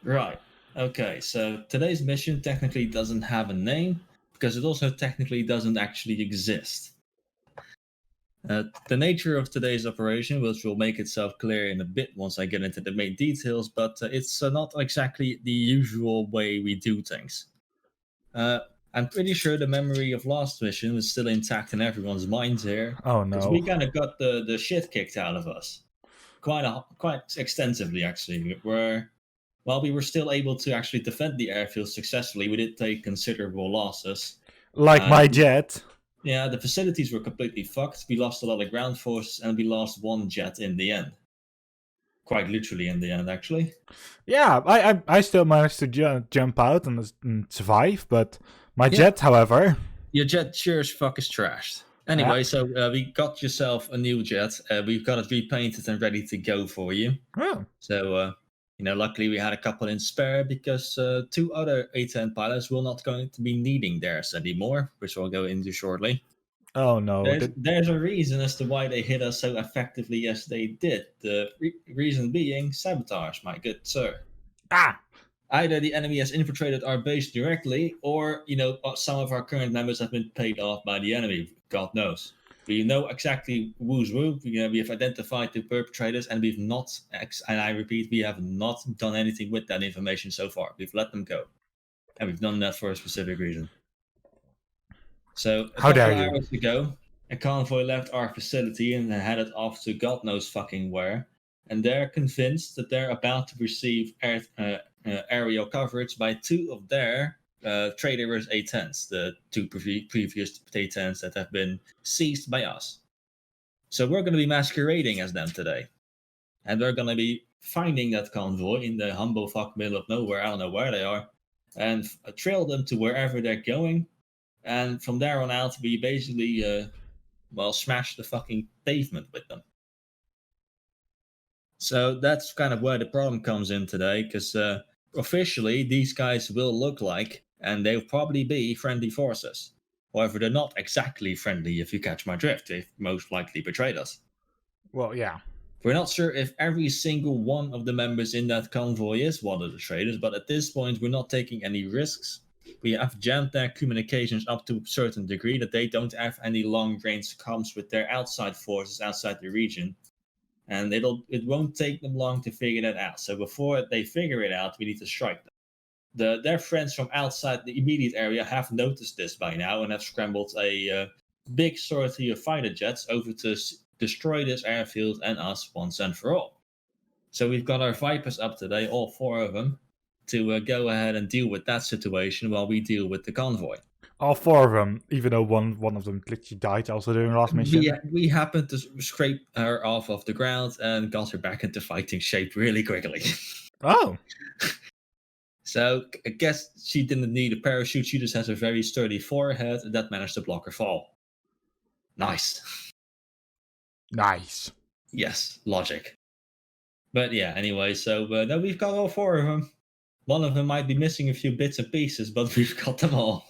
Right. Okay, so today's mission technically doesn't have a name because it also technically doesn't actually exist. The nature of today's operation, which will make itself clear in a bit once I get into the main details, but it's not exactly the usual way we do things. Uh, I'm pretty sure the memory of last mission is still intact in everyone's minds here, Oh because no. we kind of got the shit kicked out of us quite extensively actually. Where while we were still able to actually defend the airfield successfully, we did take considerable losses. Like Uh, my jet. yeah, the facilities were completely fucked. We lost a lot of ground forces, and we lost one jet in the end. Quite literally in the end, actually. Yeah, I still managed to jump out and survive, but my Yeah, jet, however. your jet sure as fuck is trashed. Anyway, so we got yourself a new jet. We've got it repainted and ready to go for you. Oh. So, luckily we had a couple in spare because two other A10 pilots will not going to be needing theirs anymore, which we'll go into shortly. Oh no. There's a reason as to why they hit us so effectively as they did. The reason being sabotage, my good sir. Ah! Either the enemy has infiltrated our base directly, or some of our current members have been paid off by the enemy. God knows. We know exactly who's who. We have identified the perpetrators, and we've not. And I repeat, we have not done anything with that information so far. We've let them go, and we've done that for a specific reason. So a How couple dare of you? hours ago, a convoy left our facility and headed off to God knows fucking where, and they're convinced that they're about to receive aerial coverage by two of their traders A10s, the two previous A10s that have been seized by us. So we're going to be masquerading as them today, and we're going to be finding that convoy in the humble fuck middle of nowhere. I don't know where they are, and trail them to wherever they're going, and from there on out, we basically, smash the fucking pavement with them. So that's kind of where the problem comes in today, because officially these guys will look like, and they'll probably be friendly forces. However, they're not exactly friendly if you catch my drift. They've most likely betrayed us. Well, yeah. We're not sure if every single one of the members in that convoy is one of the traders, but at this point, we're not taking any risks. We have jammed their communications up to a certain degree that they don't have any long range comms with their outside forces outside the region. And it won't take them long to figure that out. So before they figure it out, we need to strike them. Their friends from outside the immediate area have noticed this by now and have scrambled a big sortie of fighter jets over to destroy this airfield and us once and for all. So we've got our Vipers up today, all four of them, to go ahead and deal with that situation while we deal with the convoy. All four of them, even though one of them literally died also during the last mission. We happened to scrape her off of the ground and got her back into fighting shape really quickly. Oh. So I guess she didn't need a parachute. She just has a very sturdy forehead that managed to block her fall. Nice. Nice. Yes, logic. But yeah, anyway, so now we've got all four of them. One of them might be missing a few bits and pieces, but we've got them all.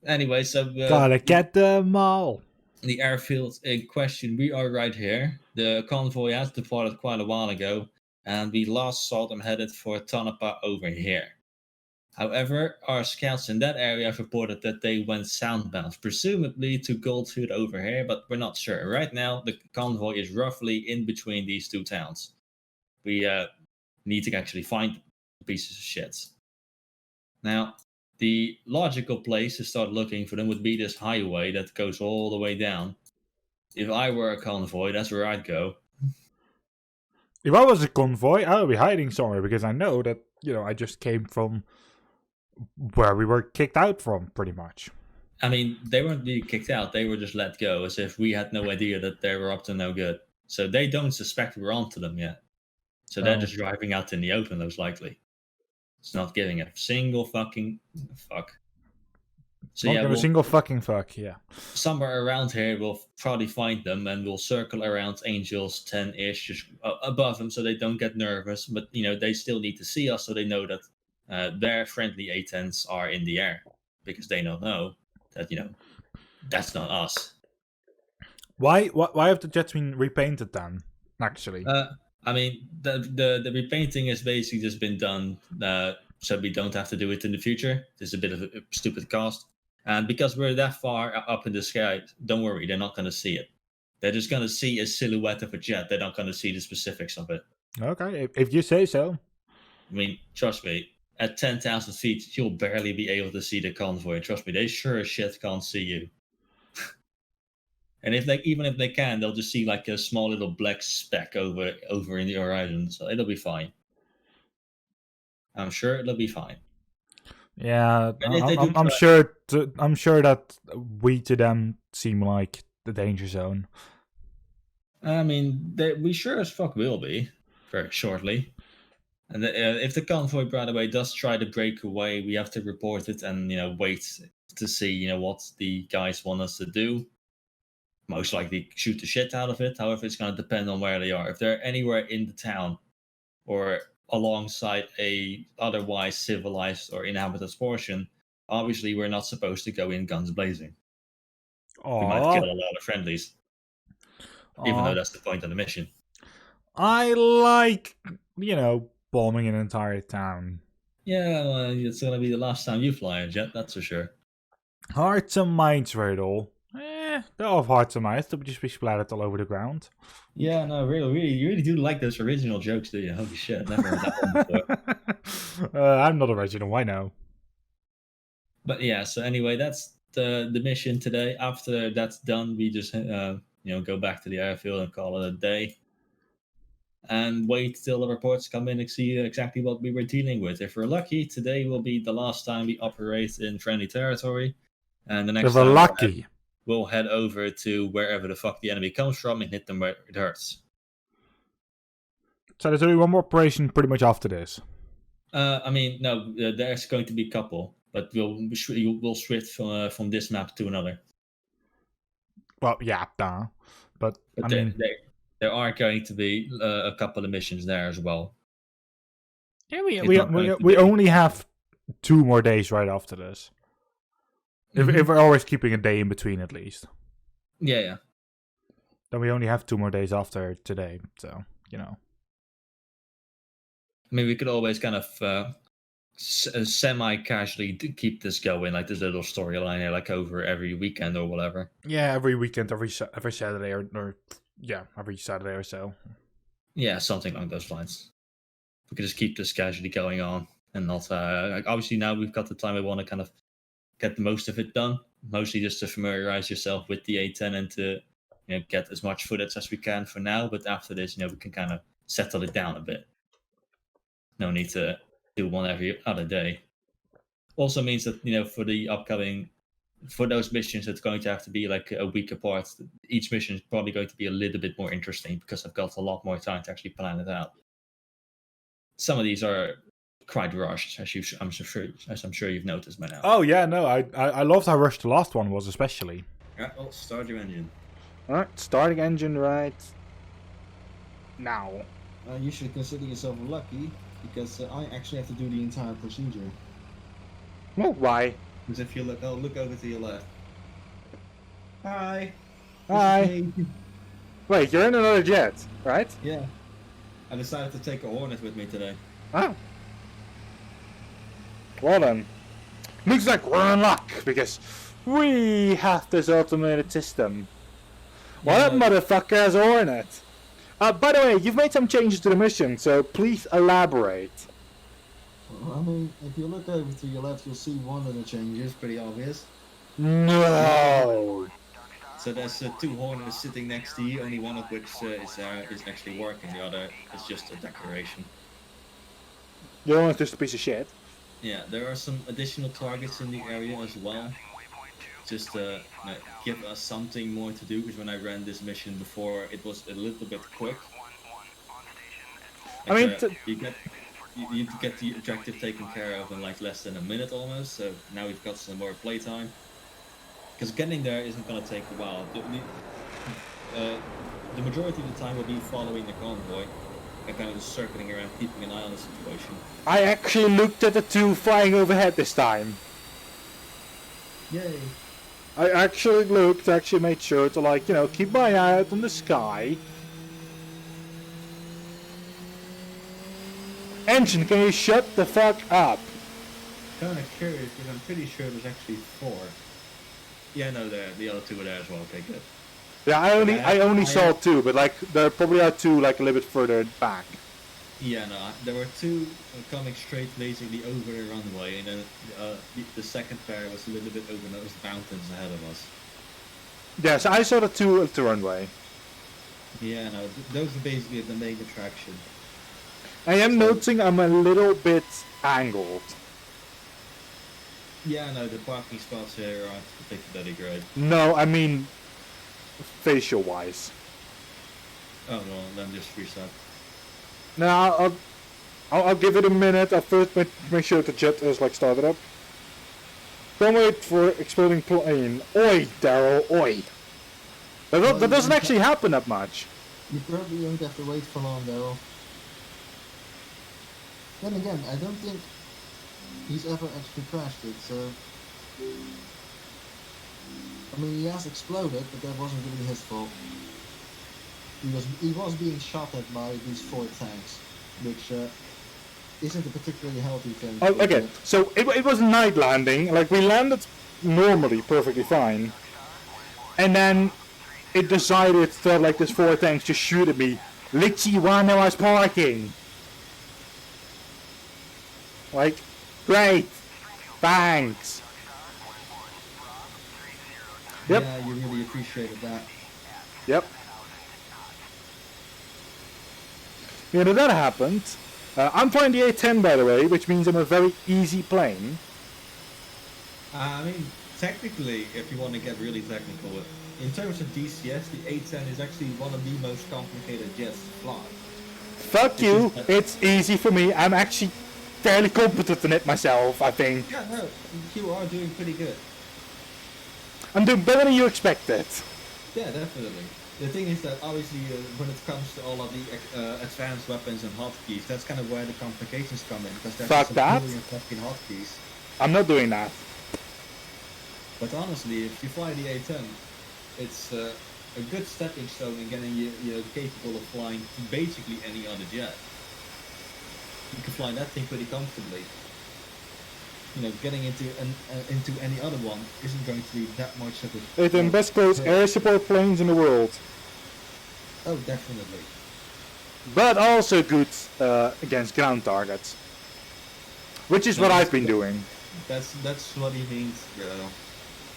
Anyway, so gotta get them all. The airfield in question, we are right here. The convoy has departed quite a while ago, and we last saw them headed for Tonopah over here. However, our scouts in that area have reported that they went southbound, presumably to Goldfield over here, but we're not sure. Right now, the convoy is roughly in between these two towns. We need to actually find pieces of shit. Now, the logical place to start looking for them would be this highway that goes all the way down. If I were a convoy, that's where I'd go. If I was a convoy, I would be hiding somewhere because I know that, I just came from where we were kicked out from, pretty much. I mean, they weren't really kicked out. They were just let go as if we had no idea that they were up to no good. So they don't suspect we're onto them yet. So they're just driving out in the open, most likely. It's not giving a single fucking fuck. So not a single fucking fuck, yeah. Somewhere around here, we'll probably find them, and we'll circle around Angels 10-ish, just above them, so they don't get nervous. But they still need to see us, so they know that their friendly A10s are in the air, because they don't know that that's not us. Why have the jets been repainted then? Actually, I mean, the repainting has basically just been done so we don't have to do it in the future. There's a bit of a stupid cost. And because we're that far up in the sky, don't worry, they're not going to see it. They're just going to see a silhouette of a jet. They're not going to see the specifics of it. Okay, if you say so. I mean, trust me, at 10,000 feet, you'll barely be able to see the convoy. Trust me, they sure as shit can't see you. And even if they can, they'll just see like a small little black speck over in the horizon. So it'll be fine. I'm sure it'll be fine. Yeah, I'm sure. I'm sure that we to them seem like the danger zone. I mean, we sure as fuck will be very shortly. And if the convoy, by the way, does try to break away, we have to report it and wait to see what the guys want us to do. Most likely shoot the shit out of it. However, it's going to depend on where they are. If they're anywhere in the town or alongside a otherwise civilized or inhabited portion, obviously we're not supposed to go in guns blazing. Aww. We might kill a lot of friendlies. Even though that's the point of the mission. I like, bombing an entire town. Yeah, well, it's going to be the last time you fly a jet, that's for sure. Hearts and minds, Riddle. They're all hearts and minds. They'll just be splattered all over the ground. Yeah, no, really, you really do like those original jokes, do you? Holy shit, never heard that one before. I'm not original, I know. But yeah, so anyway, that's the mission today. After that's done, we just go back to the airfield and call it a day. And wait till the reports come in and see exactly what we were dealing with. If we're lucky, today will be the last time we operate in friendly territory. And the next time we'll head over to wherever the fuck the enemy comes from and hit them where it hurts. So there's only one more operation pretty much after this. I mean, no, there's going to be a couple, but we'll switch from this map to another. Well, yeah, but I mean, there are going to be a couple of missions there as well. Yeah, we only have 2 more days right after this. Mm-hmm. If we're always keeping a day in between, at least. Yeah. Then we only have 2 more days after today, so I mean, we could always kind of semi-casually keep this going, like this little storyline here, like over every weekend or whatever. Yeah, every weekend, every Saturday or every Saturday or so. Yeah, something along those lines. We could just keep this casually going on and not. Obviously, now we've got the time we want to kind of get the most of it done. Mostly just to familiarize yourself with the A10 and to get as much footage as we can for now. But after this, we can kind of settle it down a bit. No need to do one every other day. Also means that for those missions, it's going to have to be like a week apart. Each mission is probably going to be a little bit more interesting because I've got a lot more time to actually plan it out. Some of these are quite rushed, as I'm sure you've noticed by now. Oh yeah, no, I loved how rushed the last one was, especially. Yeah, well, start your engine. All right, starting engine right now. You should consider yourself lucky because I actually have to do the entire procedure. Well, why? Because if you look over to your left. Hi. Wait, you're in another jet, right? Yeah. I decided to take a Hornet with me today. Oh. Well then. Looks like we're in luck because we have this automated system. Well, that motherfucker has a Hornet. By the way, you've made some changes to the mission, so please elaborate. Well, I mean, if you look over to your left, you'll see one of the changes, pretty obvious. No! So there's 2 Hornets sitting next to you, only one of which is actually working, the other is just a decoration. The other one's just a piece of shit. Yeah, there are some additional targets in the area as well. Just to give us something more to do, because when I ran this mission before, it was a little bit quick. Like, you get the objective taken care of in like less than a minute almost, so now we've got some more playtime. Because getting there isn't going to take a while. The majority of the time will be following the convoy and kind of just circling around, keeping an eye on the situation. I actually looked at the 2 flying overhead this time. Yay. I actually made sure to keep my eye out on the sky. Engine, can you shut the fuck up? Kind of curious, because I'm pretty sure there's actually 4. Yeah, no, the other 2 were there as well. Okay, good. Yeah, I only saw 2, but like there probably are 2 like a little bit further back. Yeah, no, there were 2 coming straight basically over the runway, and then the second pair was a little bit over those mountains ahead of us. Yes, I saw the 2 at the runway. Yeah, no, those are basically the main attraction. I am noticing I'm a little bit angled. Yeah, no, the parking spots here aren't particularly great. No, I mean facial wise. Oh well, then just reset. Now I'll give it a minute. I'll first make sure the jet is like started up. Don't wait for exploding plane. Oi, Daryl, oi. That doesn't actually happen that much. You probably don't have to wait for long, though. Then again, I don't think he's ever actually crashed it, so... I mean, he has exploded, but that wasn't really his fault. He was being shot at by these 4 tanks, which isn't a particularly healthy thing. Oh, okay, so it was a night landing. Like, we landed normally perfectly fine. And then it decided to, like, this 4 tanks just shoot at me. Literally while I was parking. Like, great. Thanks. Yep. Yeah, you really appreciated that. Yep. Yeah, that happened. I'm flying the A10, by the way, which means I'm a very easy plane. I mean, technically, if you want to get really technical, in terms of DCS, the A10 is actually one of the most complicated jets to fly. Fuck you, it's easy for me. I'm actually fairly competent in it myself, I think. Yeah, no, you are doing pretty good. I'm doing better than you expected. Yeah, definitely. The thing is that obviously when it comes to all of the advanced weapons and hotkeys, that's kind of where the complications come in, because there's Fuck some that. million fucking hotkeys. I'm not doing that. But honestly, if you fly the A10, it's a good stepping stone in getting you capable of flying basically any other jet. You can fly that thing pretty comfortably. You know, getting into any other one isn't going to be that much of a... A10 best close air support planes in the world. Oh, definitely. But also good against ground targets. Which is what I've been doing. That's what he means,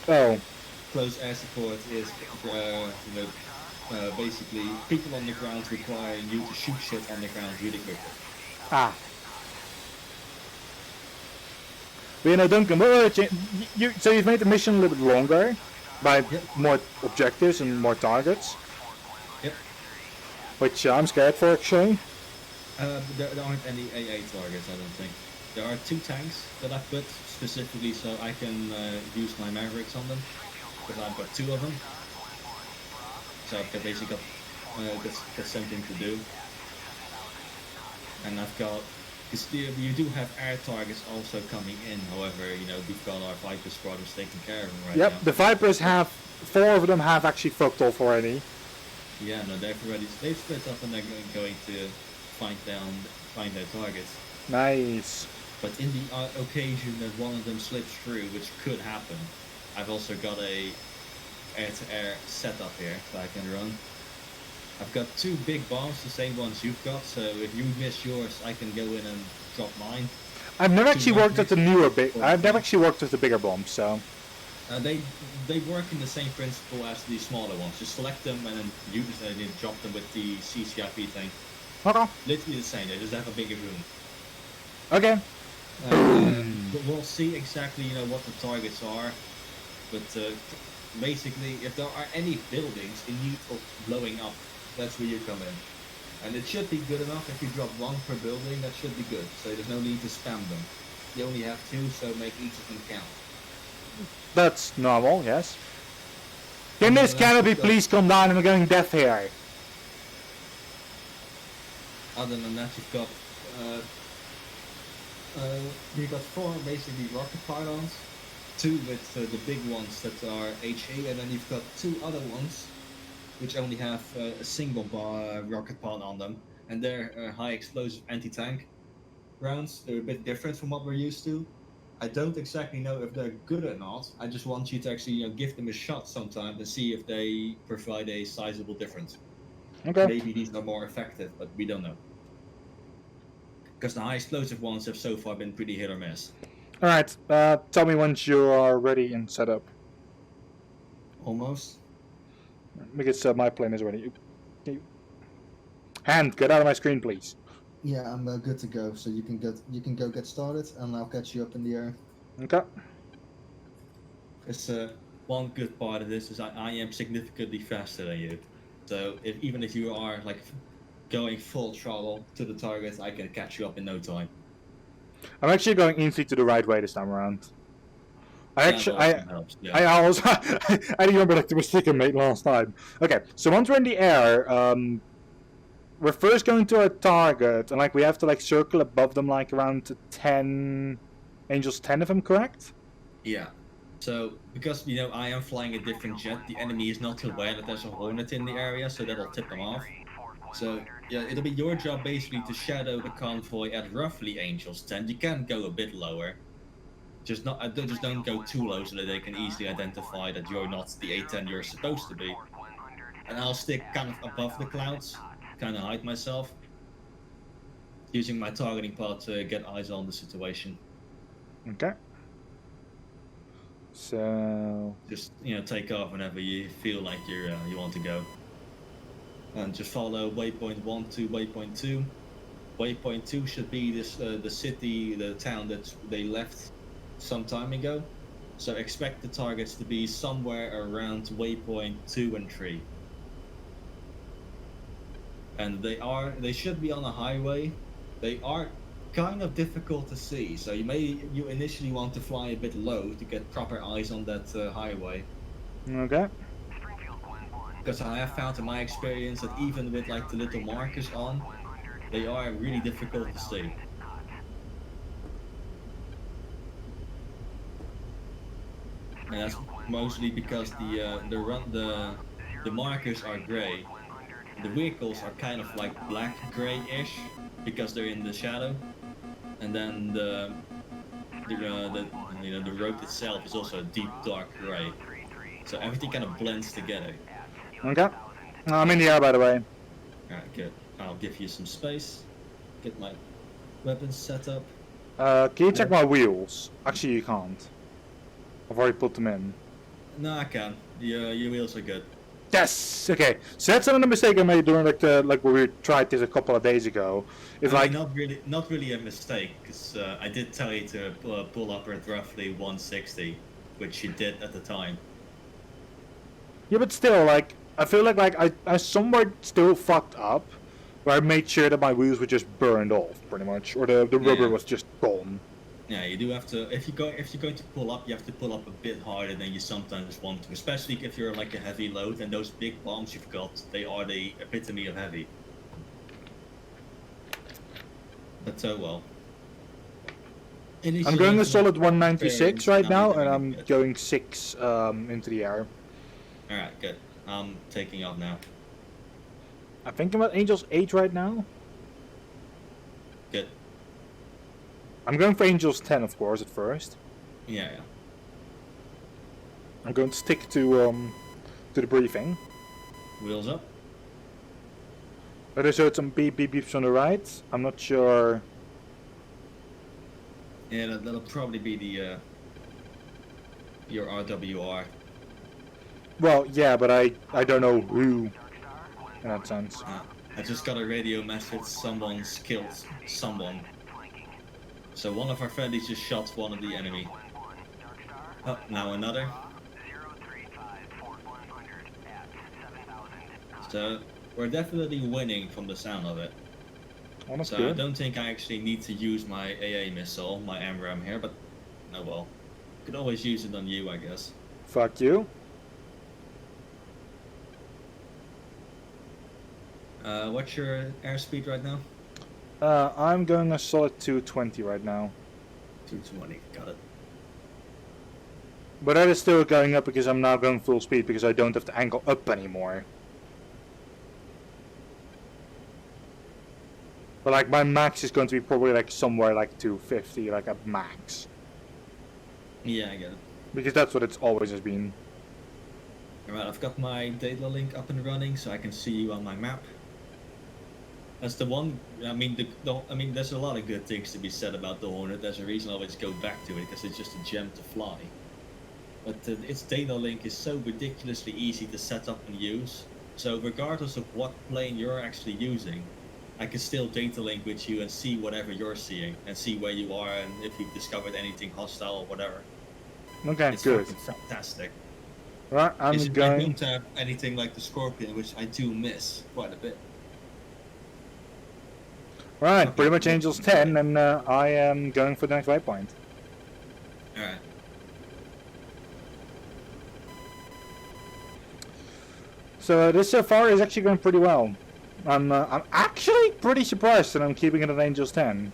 Oh. Close air support is, basically people on the ground requiring you to shoot shit on the ground really quickly. Ah. But you know, Duncan, so you've made the mission a little bit longer by more objectives and more targets. Yep. Which I'm scared for, actually. There aren't any AA targets, I don't think. There are 2 tanks that I put specifically so I can use my Mavericks on them, because I've got 2 of them. So I've basically got something to do. And I've got... You do have air targets also coming in, however, we've got our Viper squadrons taking care of them right now. Yep, the Vipers have, 4 of them have actually fucked off already. Yeah, no, they've split up and they're going to find their targets. Nice. But in the occasion that one of them slips through, which could happen, I've also got a air-to-air setup here that I can run. I've got 2 big bombs, the same ones you've got, so if you miss yours, I can go in and drop mine. I've never actually worked with the I've never actually worked with the bigger bombs, so... They work in the same principle as the smaller ones. Just select them and then drop them with the CCIP thing. Okay. Literally the same, they just have a bigger room. Okay. But we'll see exactly, what the targets are. But basically, if there are any buildings in need of blowing up, that's where you come in. And it should be good enough. If you drop 1 per building, that should be good. So there's no need to spam them. You only have 2, so make each of them count. That's normal, yes. Can this canopy please come down? I'm going deaf here. Other than that, you've got 4 basically rocket pylons. 2 with the big ones that are HE, and then you've got 2 other ones which only have a single rocket pod on them, and they're high explosive anti-tank. rounds. They're a bit different from what we're used to. I don't exactly know if they're good or not. I just want you to actually give them a shot sometime and see if they provide a sizable difference. Okay. Maybe these are more effective, but we don't know. Because the high explosive ones have so far been pretty hit or miss. Alright, tell me once you are ready and set up. Almost. Because my plane is ready. Hand, get out of my screen, please. Yeah, I'm good to go. So you can go get started, and I'll catch you up in the air. Okay. It's one good part of this is I am significantly faster than you. So even if you are like going full throttle to the target, I can catch you up in no time. I'm actually going instantly to the right way this time around. I also I didn't remember like the mistake I made last time. Okay, so once we're in the air, we're first going to our target, and like we have to like circle above them like around 10 Angels 10 if I'm correct. Yeah. So because I am flying a different jet, the enemy is not aware that there's a Hornet in the area, so that'll tip them off. So yeah, it'll be your job basically to shadow the convoy at roughly Angels 10. You can go a bit lower. Just don't go too low so that they can easily identify that you're not the A-10 you're supposed to be. And I'll stick kind of above the clouds, kind of hide myself, using my targeting pod to get eyes on the situation. Okay. So just take off whenever you feel like you want to go, and just follow waypoint 1 to waypoint 2. Waypoint 2 should be this the town that they left some time ago. So expect the targets to be somewhere around waypoint 2 and 3. And they should be on a highway. They are kind of difficult to see, so you initially want to fly a bit low to get proper eyes on that highway. Okay. Because I have found in my experience that even with like the little markers on, they are really difficult to see. And that's mostly because the markers are gray. The vehicles are kind of like black gray-ish because they're in the shadow, and then the road itself is also a deep dark gray. So everything kind of blends together. Okay. I'm in the air, by the way. Alright, good. I'll give you some space. Get my weapons set up. Can you check my wheels? Actually, you can't. I've already put them in. No, I can. Your wheels are good. Yes. Okay. So that's another mistake I made during like when we tried this a couple of days ago. It's like not really a mistake, because I did tell you to pull up at roughly 160, which you did at the time. Yeah, but still, like I feel like I somewhere still fucked up, where I made sure that my wheels were just burned off, pretty much, or the rubber was just gone. Yeah, you do have to. If you're going to pull up, you have to pull up a bit harder than you sometimes want to, especially if you're like a heavy load. And those big bombs you've got, they are the epitome of heavy. But so well. I'm going a solid 196 right now, and I'm going 6 into the air. Alright, good. I'm taking off now. I think I'm at Angels 8 right now. Good. I'm going for Angels 10, of course, at first. Yeah. I'm going to stick to the briefing. Wheels up. I just heard some beep beep beeps on the right. I'm not sure. Yeah, that'll probably be the your RWR. Well, yeah, but I don't know who in that sense. I just got a radio message. Someone's killed someone. So one of our friendlies just shot one of the enemy. Oh, now another. So we're definitely winning from the sound of it. So good. I don't think I actually need to use my AA missile, my MRAM here, but oh well. Could always use it on you, I guess. Fuck you. What's your airspeed right now? I'm going a solid 220 right now. 220, got it. But that is still going up because I'm now going full speed because I don't have to angle up anymore. But like my max is going to be probably like somewhere like 250, like at max. Yeah, I get it. Because that's what it's always has been. Alright, I've got my data link up and running, so I can see you on my map. That's the one. I mean, there's a lot of good things to be said about the Hornet. There's a reason I always go back to it because it's just a gem to fly. But its data link is so ridiculously easy to set up and use. So regardless of what plane you're actually using, I can still data link with you and see whatever you're seeing and see where you are and if you've discovered anything hostile or whatever. Okay, It's good. fucking fantastic. Right, I'm I going. don't have anything like the Scorpion, which I do miss quite a bit. Right, Okay. pretty much Angels 10, and I am going for the next waypoint. Alright. So this so far is actually going pretty well. I'm actually pretty surprised that I'm keeping it at Angels 10.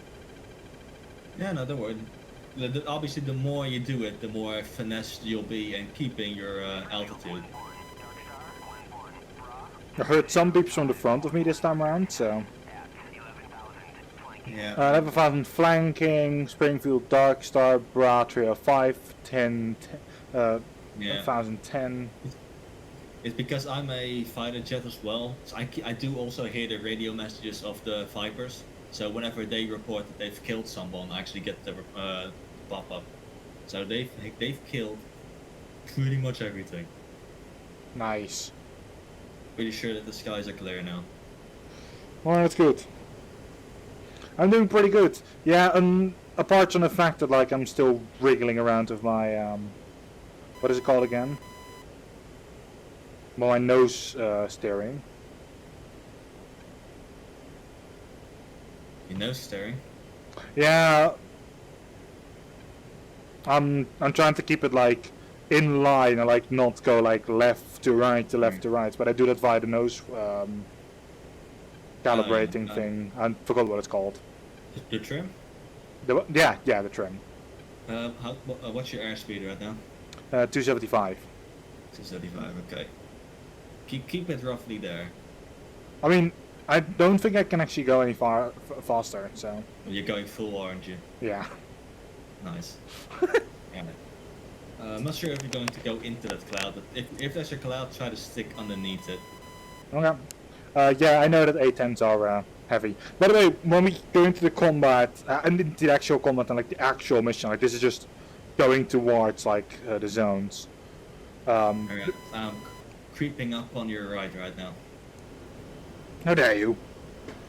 Yeah, no, don't worry. Obviously, the more you do it, the more finesse you'll be in keeping your altitude. I heard some beeps from the front of me this time around, so... Yeah. 11,000 flanking, Springfield, Dark Star, Bra, 305, 10, Yeah. 1010. It's because I'm a fighter jet as well, so I do also hear the radio messages of the Vipers. So whenever they report that they've killed someone, I actually get the pop up. So they've killed pretty much everything. Nice. Pretty sure that the skies are clear now. Well, that's good. I'm doing pretty good. Yeah, apart from the fact that like I'm still wriggling around with my what is it called again? My nose steering. Your nose staring. Yeah. I'm trying to keep it like in line and like not go like left to right to left to right, but I do that via the nose calibrating thing. I forgot what it's called. The trim? Yeah, the trim. What's your airspeed right now? 275. 275. Okay. Keep it roughly there. I mean, I don't think I can actually go any faster, so... You're going full, aren't you? Yeah. Nice. Yeah. I'm not sure if you're going to go into that cloud, but if there's a cloud, try to stick underneath it. Okay. Yeah, I know that A10s are heavy. By the way, when we go into the combat, and into the actual combat and like the actual mission, like this is just going towards like the zones. Alright, I'm creeping up on your right now. How dare you?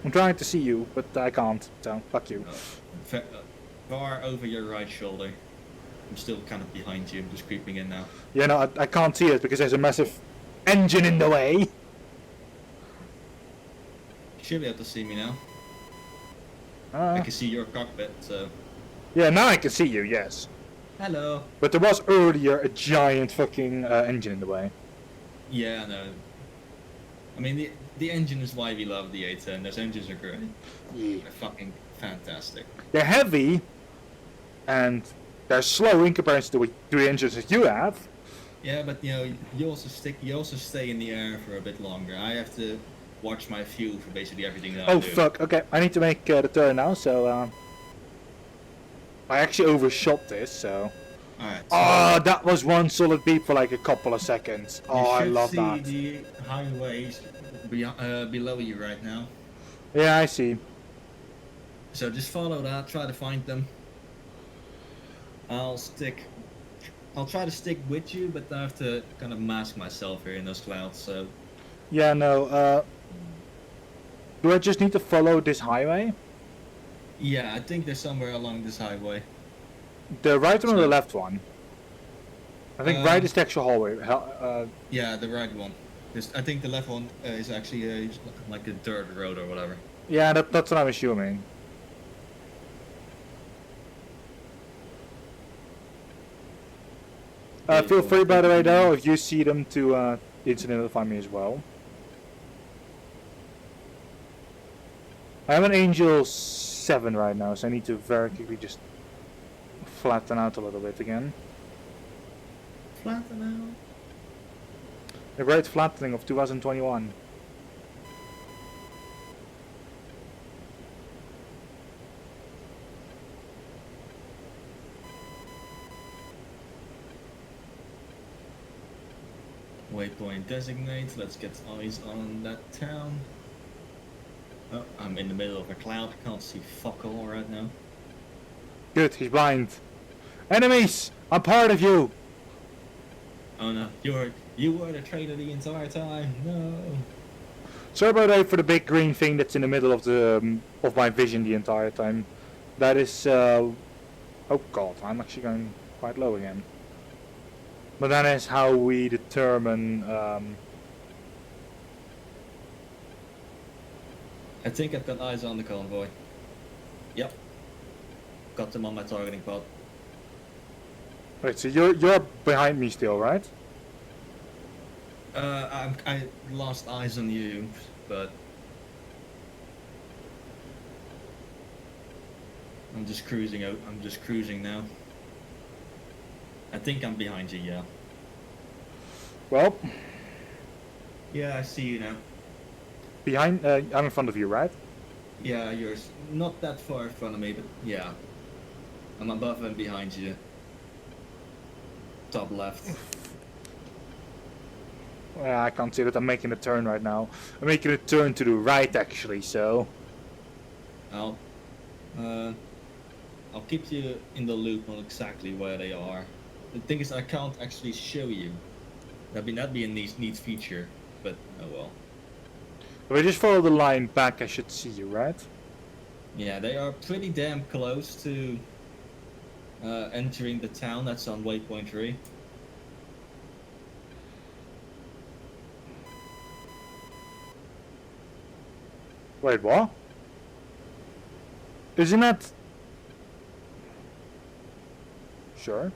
I'm trying to see you, but I can't, so fuck you. Far over your right shoulder. I'm still kind of behind you, I'm just creeping in now. Yeah, no, I can't see it because there's a massive engine in the way. You should be able to see me now. I can see your cockpit, so... Yeah, now I can see you, yes. Hello! But there was earlier a giant fucking engine in the way. Yeah, I know. I mean, the engine is why we love the A10. Those engines are great. Yeah. They're fucking fantastic. They're heavy, and they're slow in comparison to the engines that you have. Yeah, but you know, you also stay in the air for a bit longer. I have to watch my fuel for basically everything that I do. Oh fuck, okay, I need to make the turn now, so I actually overshot this, so... Alright. Oh, that was one solid beep for like a couple of seconds. Oh, I love that. You should see the highways below you right now. Yeah, I see. So just follow that, try to find them. I'll try to stick with you, but I have to kind of mask myself here in those clouds, so... Yeah, no, do I just need to follow this highway? Yeah, I think they're somewhere along this highway. The right one or the left one? I think right is the actual hallway. Yeah, the right one. I think the left one is actually like a dirt road or whatever. Yeah, that's what I'm assuming. Feel free, by the way, though, if you see them to notify me as well. I have an Angel 7 right now, so I need to very quickly just flatten out a little bit again. Flatten out? The great flattening of 2021. Waypoint designate. Let's get eyes on that town. Oh, I'm in the middle of a cloud. Can't see fuck all right now. Good, he's blind. Enemies! I'm part of you! Oh no, you were the traitor the entire time. No. Sorry about that for the big green thing that's in the middle of the of my vision the entire time. That is oh god, I'm actually going quite low again. But that is how we determine I think I've got eyes on the convoy. Yep. Got them on my targeting pod. Wait, so you're behind me still, right? I lost eyes on you, but I'm just cruising out. I'm just cruising now. I think I'm behind you, yeah. Well, Yeah, I see you now. behind I'm in front of you, right? Yeah, you're not that far in front of me, but yeah. I'm above and behind you. Top left. Well, I can't see that I'm making a turn right now. I'm making a turn to the right actually, so I'll keep you in the loop on exactly where they are. The thing is, I can't actually show you. That'd be a neat feature, but oh well. if I just follow the line back I should see you, right? Yeah, they are pretty damn close to entering the town that's on waypoint 3. Wait, what? Isn't that... Sure.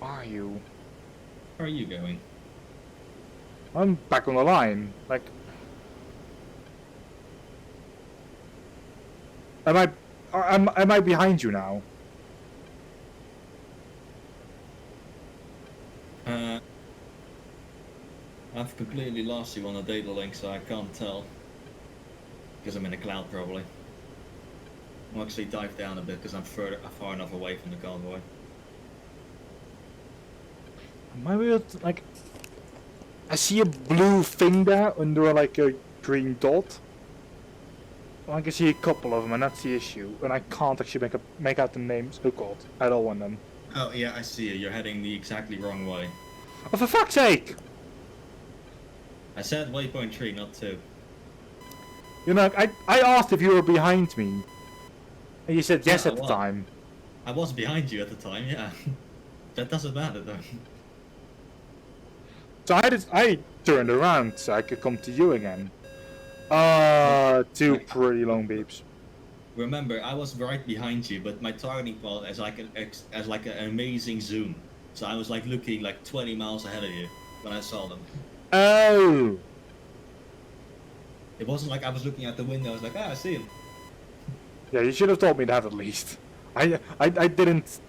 Are you? Where are you going? I'm back on the line. Like... Am I behind you now? I've completely lost you on the data link, so I can't tell. Because I'm in a cloud, probably. I'll actually dive down a bit because I'm far enough away from the convoy. Am I able to, like... I see a blue thing there under like a green dot. Well, I can see a couple of them, and that's the issue. And I can't actually make out the names. Oh god, I don't want them. Oh yeah, I see you. You're heading the exactly wrong way. Oh, for fuck's sake! I said waypoint 3, not 2. You know, I asked if you were behind me. And you said yes Yeah, at the well. time. I was behind you at the time, yeah. That doesn't matter though. So I turned around so I could come to you again. Two pretty long beeps. Remember, I was right behind you, but my targeting pod as like an amazing zoom. So I was like looking like 20 miles ahead of you when I saw them. Oh! It wasn't like I was looking out the window. I was like, I see him. Yeah, you should have told me that at least. I didn't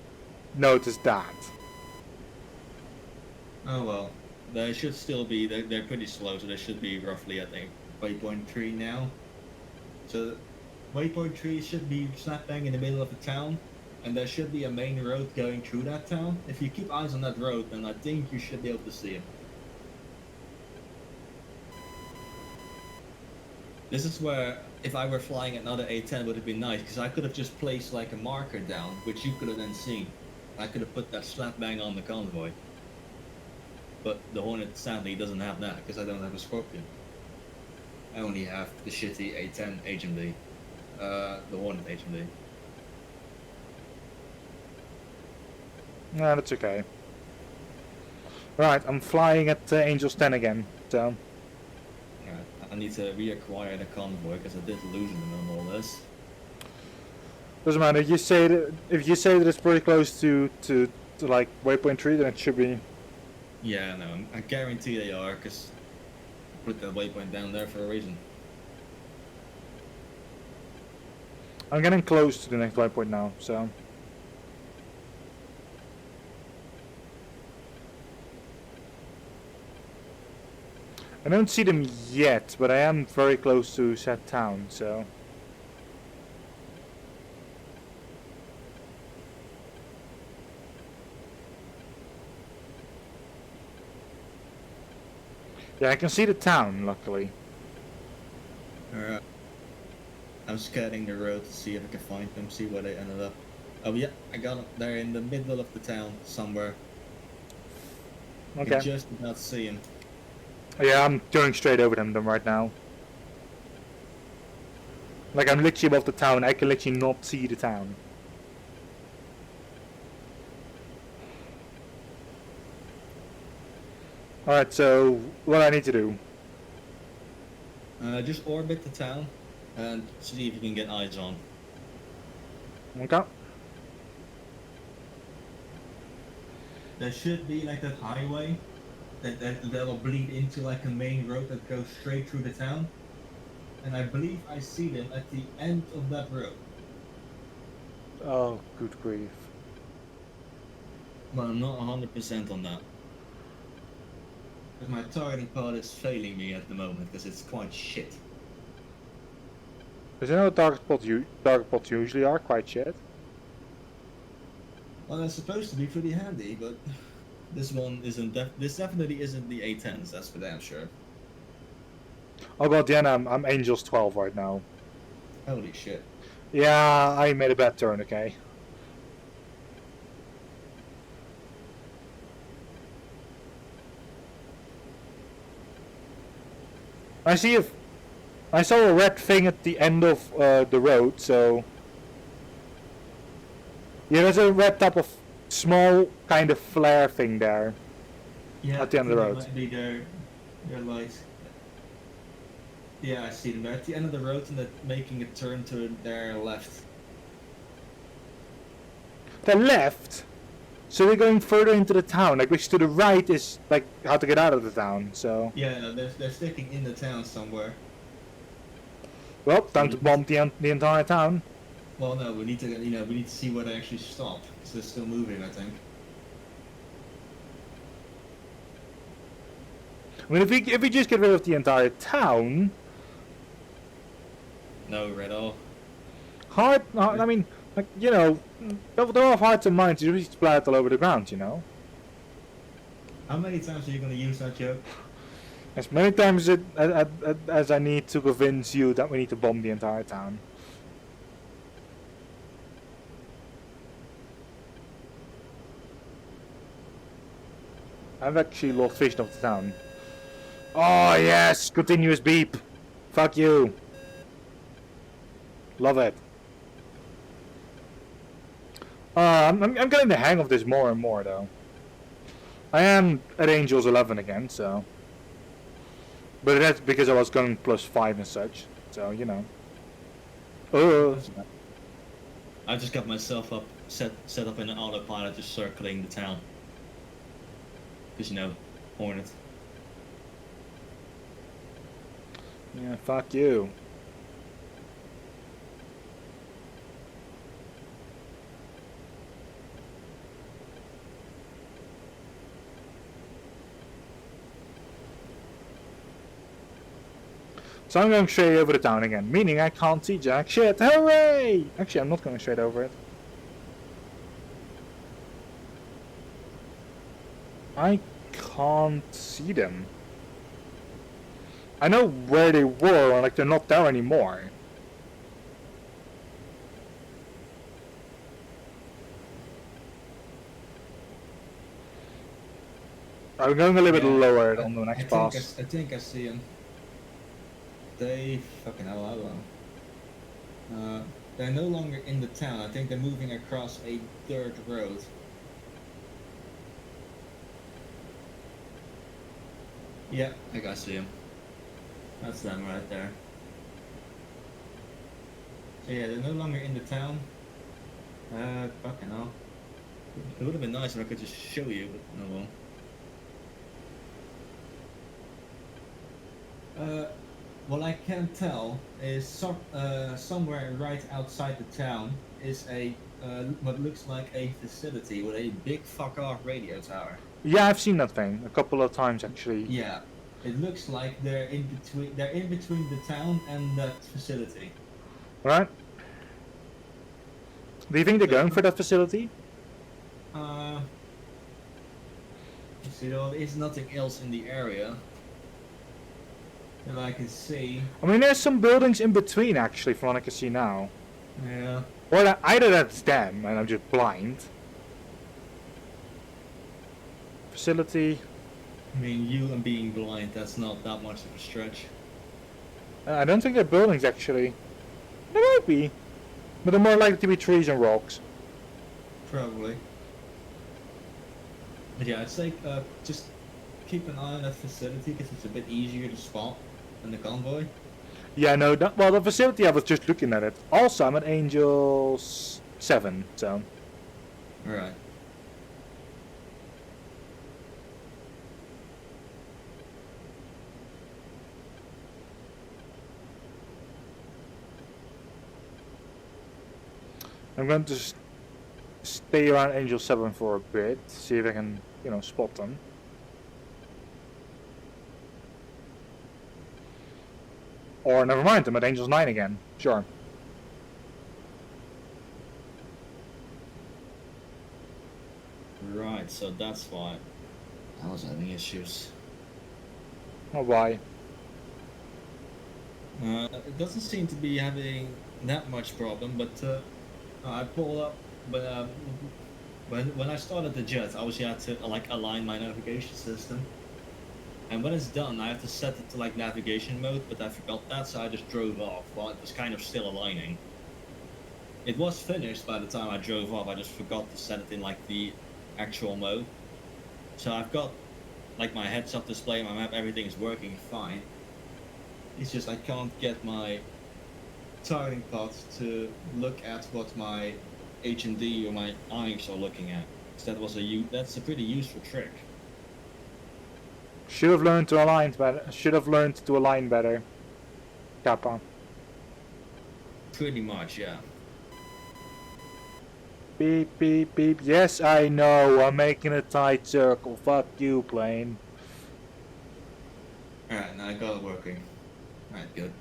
notice that. Oh well, they should still be. They're pretty slow, so they should be roughly at waypoint 3 now. So waypoint 3 should be slap bang in the middle of the town, and there should be a main road going through that town. If you keep eyes on that road, then I think you should be able to see him. This is where, if I were flying another A10, would have been nice, because I could have just placed like a marker down, which you could have then seen. I could have put that slap bang on the convoy. But the Hornet sadly doesn't have that, because I don't have a Scorpion. I only have the shitty A10 HMD. The Hornet HMD. Nah, that's okay. Right, I'm flying at Angels 10 again, so... I need to reacquire the convoy, because I did lose them in all this. Doesn't matter, if you say that it's pretty close to like waypoint 3, then it should be... Yeah, no, I guarantee they are, because I put that waypoint down there for a reason. I'm getting close to the next waypoint now, so... I don't see them yet, but I am very close to set town, so... Yeah, I can see the town, luckily. Alright. I'm scanning the road to see if I can find them, see where they ended up. Oh yeah, I got them. They're in the middle of the town somewhere. You Okay. can just about see them. Yeah, I'm going straight over them right now. Like, I'm literally above the town. I can literally not see the town. Alright, so what I need to do? Just orbit the town and see if you can get eyes on. Okay. There should be like that highway that'll bleed into like a main road that goes straight through the town. And I believe I see them at the end of that road. Oh, good grief. But I'm not 100% on that. Because my targeting pod is failing me at the moment because it's quite shit. Because you know target pods usually are quite shit. Well, they're supposed to be pretty handy, but this one isn't. This definitely isn't the A10s. That's for damn sure. Oh god, yeah, I'm Angels 12 right now. Holy shit! Yeah, I made a bad turn, okay. I saw a red thing at the end of the road, so yeah, there's a red type of small kind of flare thing there. Yeah, at the end of the road. Might be their lights. Yeah, I see them. They're at the end of the road and they're making a turn to their left. The left? So they're going further into the town, like which to the right is like how to get out of the town, so... Yeah, no, they're sticking in the town somewhere. Well, time to bomb the entire town. Well, no, we need to, we need to see where they actually stop. Because they're still moving, I think. I mean, if we just get rid of the entire town... No, Riddle. I mean, like, you know, there are hearts and minds, you just splat all over the ground, you know? How many times are you going to use that joke? As many times as I need to convince you that we need to bomb the entire town. I've actually lost vision of the town. Oh yes, continuous beep. Fuck you. Love it. I'm getting the hang of this more and more though. I am at Angels 11 again, so. But that's because I was going +5 and such, so you know. I just got myself set up in an autopilot, just circling the town. Because Hornet. Yeah, fuck you. So I'm going straight over the town again, meaning I can't see jack shit. Hooray! Actually, I'm not going straight over it. I can't see them. I know where they were, like they're not there anymore. I'm going a little bit lower on the next pass. I think I see them. They fucking hell, I don't know. They're no longer in the town. I think they're moving across a dirt road. Yeah, I think I see them. That's them right there. So yeah, they're no longer in the town. Fucking hell. It would have been nice if I could just show you, but no well. What I can tell is somewhere right outside the town is a what looks like a facility with a big fuck off radio tower. Yeah, I've seen that thing a couple of times actually. Yeah, it looks like they're in between. They're in between the town and that facility. Right. Do you think they're going for that facility? See, there is nothing else in the area. that I can see. I mean, there's some buildings in between actually, from what I can see now. Yeah. Or either that's them and I'm just blind. Facility. I mean, you and being blind, that's not that much of a stretch. I don't think they're buildings actually. They might be, but they're more likely to be trees and rocks. Probably. But yeah, I'd say just keep an eye on that facility because it's a bit easier to spot than the convoy. Yeah, no, well, the facility, I was just looking at it. Also, I'm at Angel 7, so. Right. I'm going to stay around Angel 7 for a bit, see if I can, spot them. Or never mind, I'm at Angels 9 again. Sure. Right, so that's why I was having issues. Oh, why? It doesn't seem to be having that much problem, but I pulled up. But when I started the jet, I obviously had to align my navigation system. And when it's done, I have to set it to navigation mode, but I forgot that, so I just drove off while it was kind of still aligning. It was finished by the time I drove off, I just forgot to set it in the actual mode. So I've got my heads-up display, my map, everything's working fine. It's just I can't get my targeting pods to look at what my HMD or my eyes are looking at. So that's a pretty useful trick. Should have learned to align better. Should have learned to align better. Kappa. Pretty much, yeah. Beep, beep, beep. Yes, I know. I'm making a tight circle. Fuck you, plane. Alright, now I got it working. Alright, good.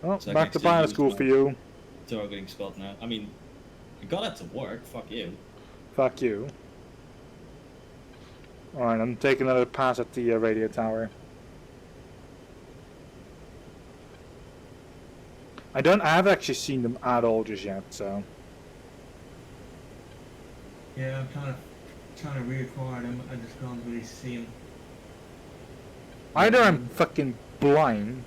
Oh, So I back to can actually pilot use school my for you. targeting spot now. I mean, I got it to work. Fuck you. Fuck you. Alright, I'm taking another pass at the radio tower. I haven't actually seen them at all just yet, so. Yeah, I'm kind of trying to reacquire them. I just can't really see them. Either I'm fucking blind.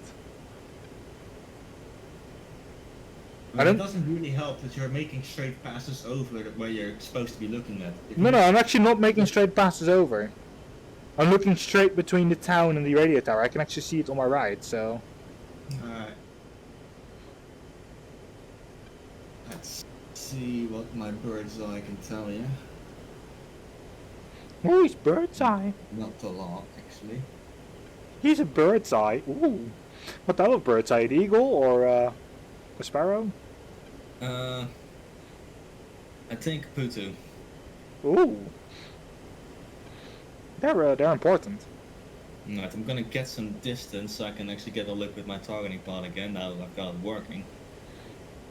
It doesn't really help that you're making straight passes over where you're supposed to be looking at. No, I'm actually not making straight passes over. I'm looking straight between the town and the radio tower. I can actually see it on my right, so. Alright. Let's see what my bird's eye can tell you. Oh, he's bird's eye. Not a lot, actually. He's a bird's eye. Ooh. What type of bird's eye? An eagle or a sparrow? I think Putu. Ooh. They're important. Right, I'm gonna get some distance so I can actually get a look with my targeting pod again now that I've got it working.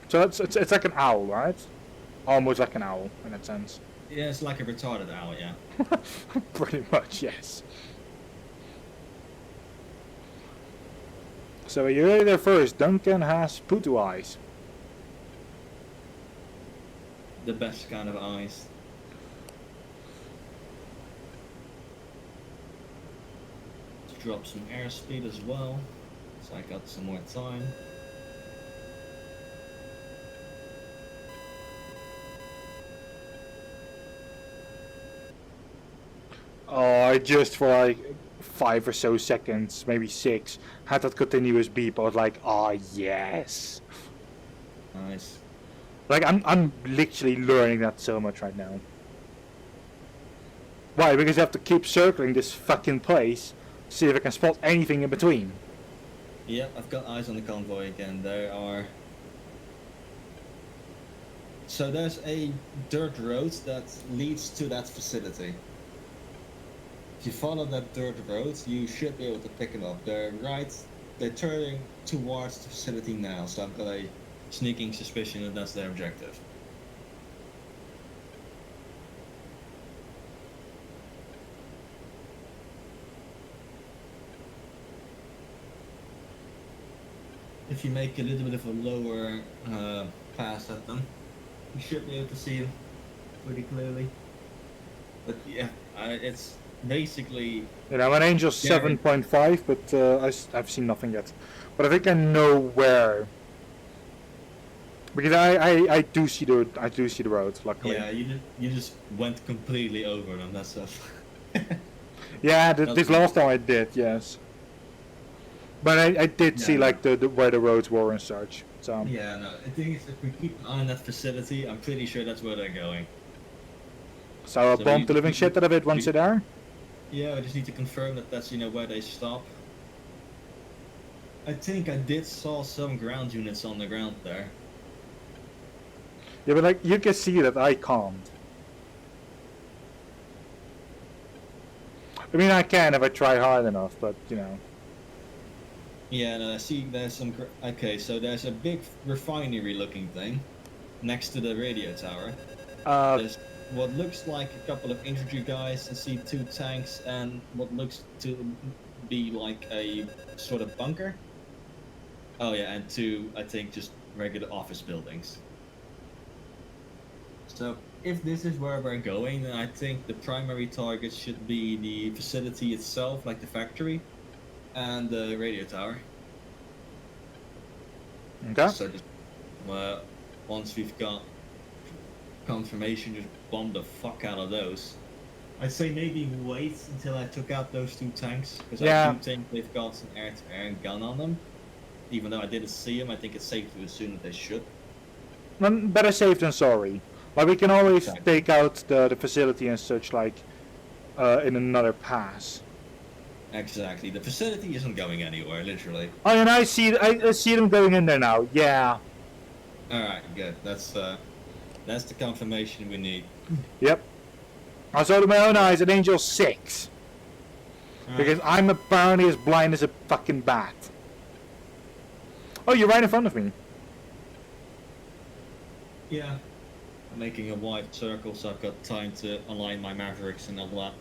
So it's like an owl, right? Almost like an owl in that sense. Yeah, it's like a retarded owl, yeah. Pretty much, yes. So you ready there first? Duncan has Putu eyes. The best kind of eyes. Let's drop some airspeed as well, so I got some more time. Oh, I just for 5 or so seconds, maybe 6, had that continuous beep. I was like, oh yes. Nice. I'm literally learning that so much right now. Why? Because I have to keep circling this fucking place, see if I can spot anything in between. Yep, I've got eyes on the convoy again. There are... So there's a dirt road that leads to that facility. If you follow that dirt road, you should be able to pick them up. They're turning towards the facility now, so I've got a sneaking suspicion that that's their objective. if you make a little bit of a lower pass at them, you should be able to see them pretty clearly. But yeah, it's basically... You know, an Angel's 7.5, but I've seen nothing yet. But I think I know where. Because I do see the road, luckily. Yeah, you just went completely over them. That's stuff. Yeah, this last time I did, yes. But I did see like the where the roads were and such. So yeah, no. The thing is, if we keep an eye on that facility, I'm pretty sure that's where they're going. So bomb the living shit out of it once you're there. Yeah, I just need to confirm that that's where they stop. I think I did saw some ground units on the ground there. Yeah, but like you can see that I can't. I mean, I can if I try hard enough, but you know. Yeah, no, I see there's some... Okay, so there's a big refinery-looking thing next to the radio tower. There's what looks like a couple of infantry guys. I see 2 tanks and what looks to be like a sort of bunker. Oh yeah, and 2, I think, just regular office buildings. So, if this is where we're going, then I think the primary target should be the facility itself, like the factory, and the radio tower. Okay. So just, once we've got confirmation, just bomb the fuck out of those. I'd say maybe wait until I took out those 2 tanks, because I do think they've got an air-to-air gun on them. Even though I didn't see them, I think it's safe to assume that they should. Better safe than sorry. Like we can always take out the facility and such like in another pass. Exactly. The facility isn't going anywhere, literally. Oh, and I see them going in there now. Yeah. All right, good. That's the confirmation we need. Yep. I saw it with my own eyes at Angel 6. Because I'm apparently as blind as a fucking bat. Oh, you're right in front of me. Yeah. I'm making a wide circle, so I've got time to align my Mavericks and all that.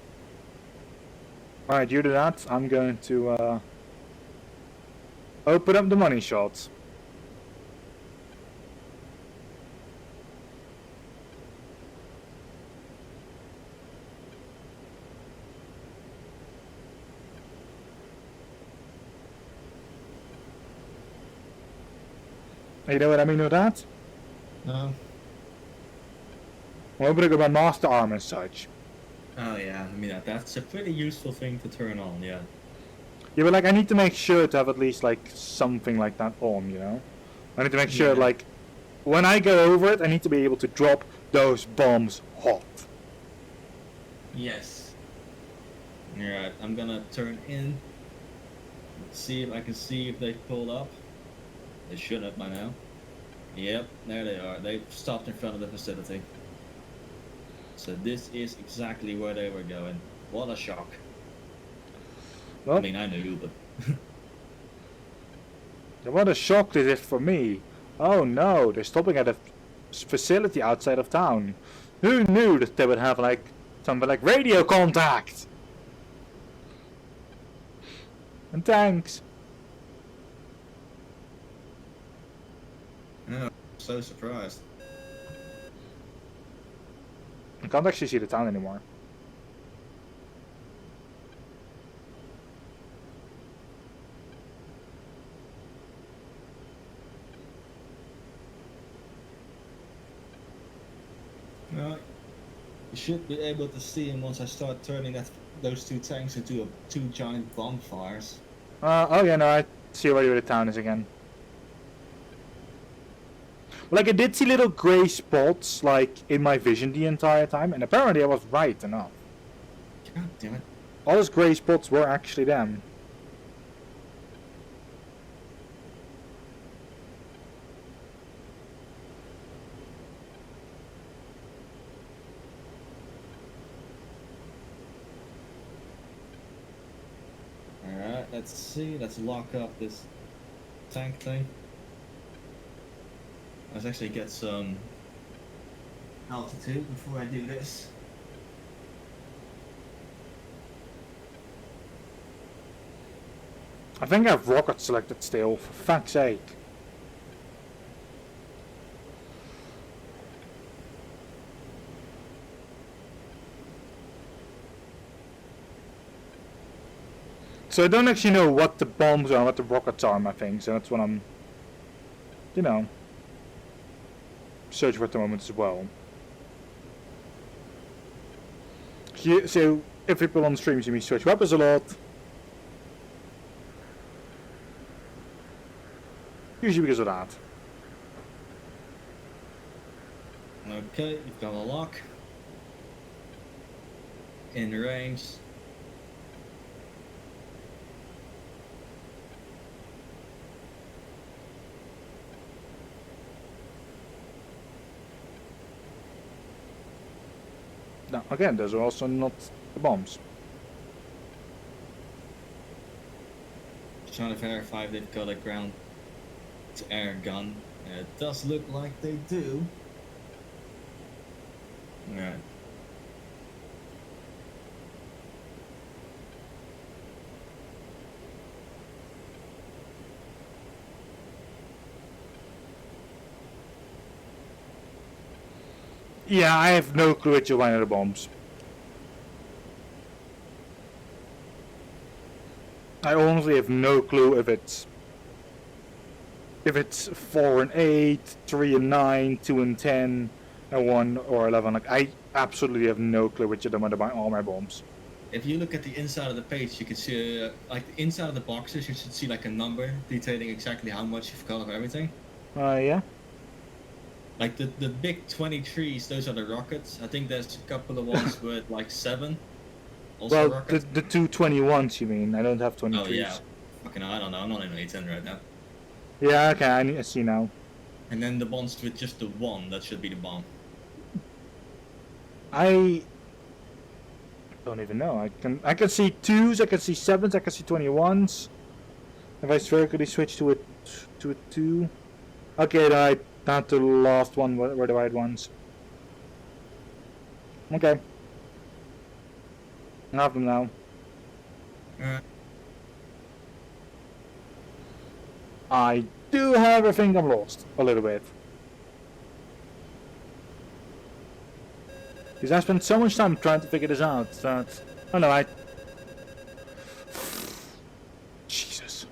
Alright, you do that. I'm going to open up the money shots. You know what I mean with that? No. I'm opening up my master arm and such. Oh yeah, I mean that's a pretty useful thing to turn on, yeah. Yeah, but like I need to make sure to have at least like something like that on, you know? I need to make sure like when I go over it, I need to be able to drop those bombs hot. Yes. Alright, I'm gonna turn in. See if I can see if they've pulled up. They should have by now. Yep, there they are. They've stopped in front of the facility. So this is exactly where they were going. What a shock. Well, I mean, I knew, but... what a shock is it for me. Oh no, they're stopping at a facility outside of town. Who knew that they would have like something like radio contact? And tanks. Oh, so surprised. I can't actually see the town anymore. Well, you should be able to see him once I start turning those 2 tanks into 2 giant bonfires. Oh yeah, no, I see where the town is again. Like I did see little grey spots like in my vision the entire time, and apparently I was right enough. God damn it. All those grey spots were actually them. Alright, let's see. Let's lock up this tank thing. Let's actually get some altitude before I do this. I think I have rocket selected still, for fuck's sake. So I don't actually know what the bombs are and what the rockets are, I think, so that's what I'm, you know, searching for at the moment as well. So if people on stream see me search weapons a lot, usually because of that. Okay, you've got a lock. In range. Now again, those are also not the bombs. Trying to verify if they've got a ground to air gun. It does look like they do. Alright. Yeah, I have no clue which one of the bombs. I honestly have no clue if it's 4 and 8, 3 and 9, 2 and 10, and 1 or 11. Like I absolutely have no clue which of them are all my bombs. If you look at the inside of the page, you can see, like the inside of the boxes, you should see like a number detailing exactly how much you've got of everything. Yeah. Like the big 23s, those are the rockets. I think there's a couple of ones with like 7. Also Well, rockets. the 221s you mean? I don't have 23s. Oh yeah. Fucking I don't know. I'm not in 810 right now. Yeah, okay, I see now. And then the ones with just the 1, that should be the bomb. I don't even know. I can see 2s, I can see 7s, I can see 21s. If I vertically switch to a 2. Okay, right. Not the last one were the right ones. Okay. I have them now. I do have a thing I'm lost a little bit. Because I spent so much time trying to figure this out that... Oh no, Jesus.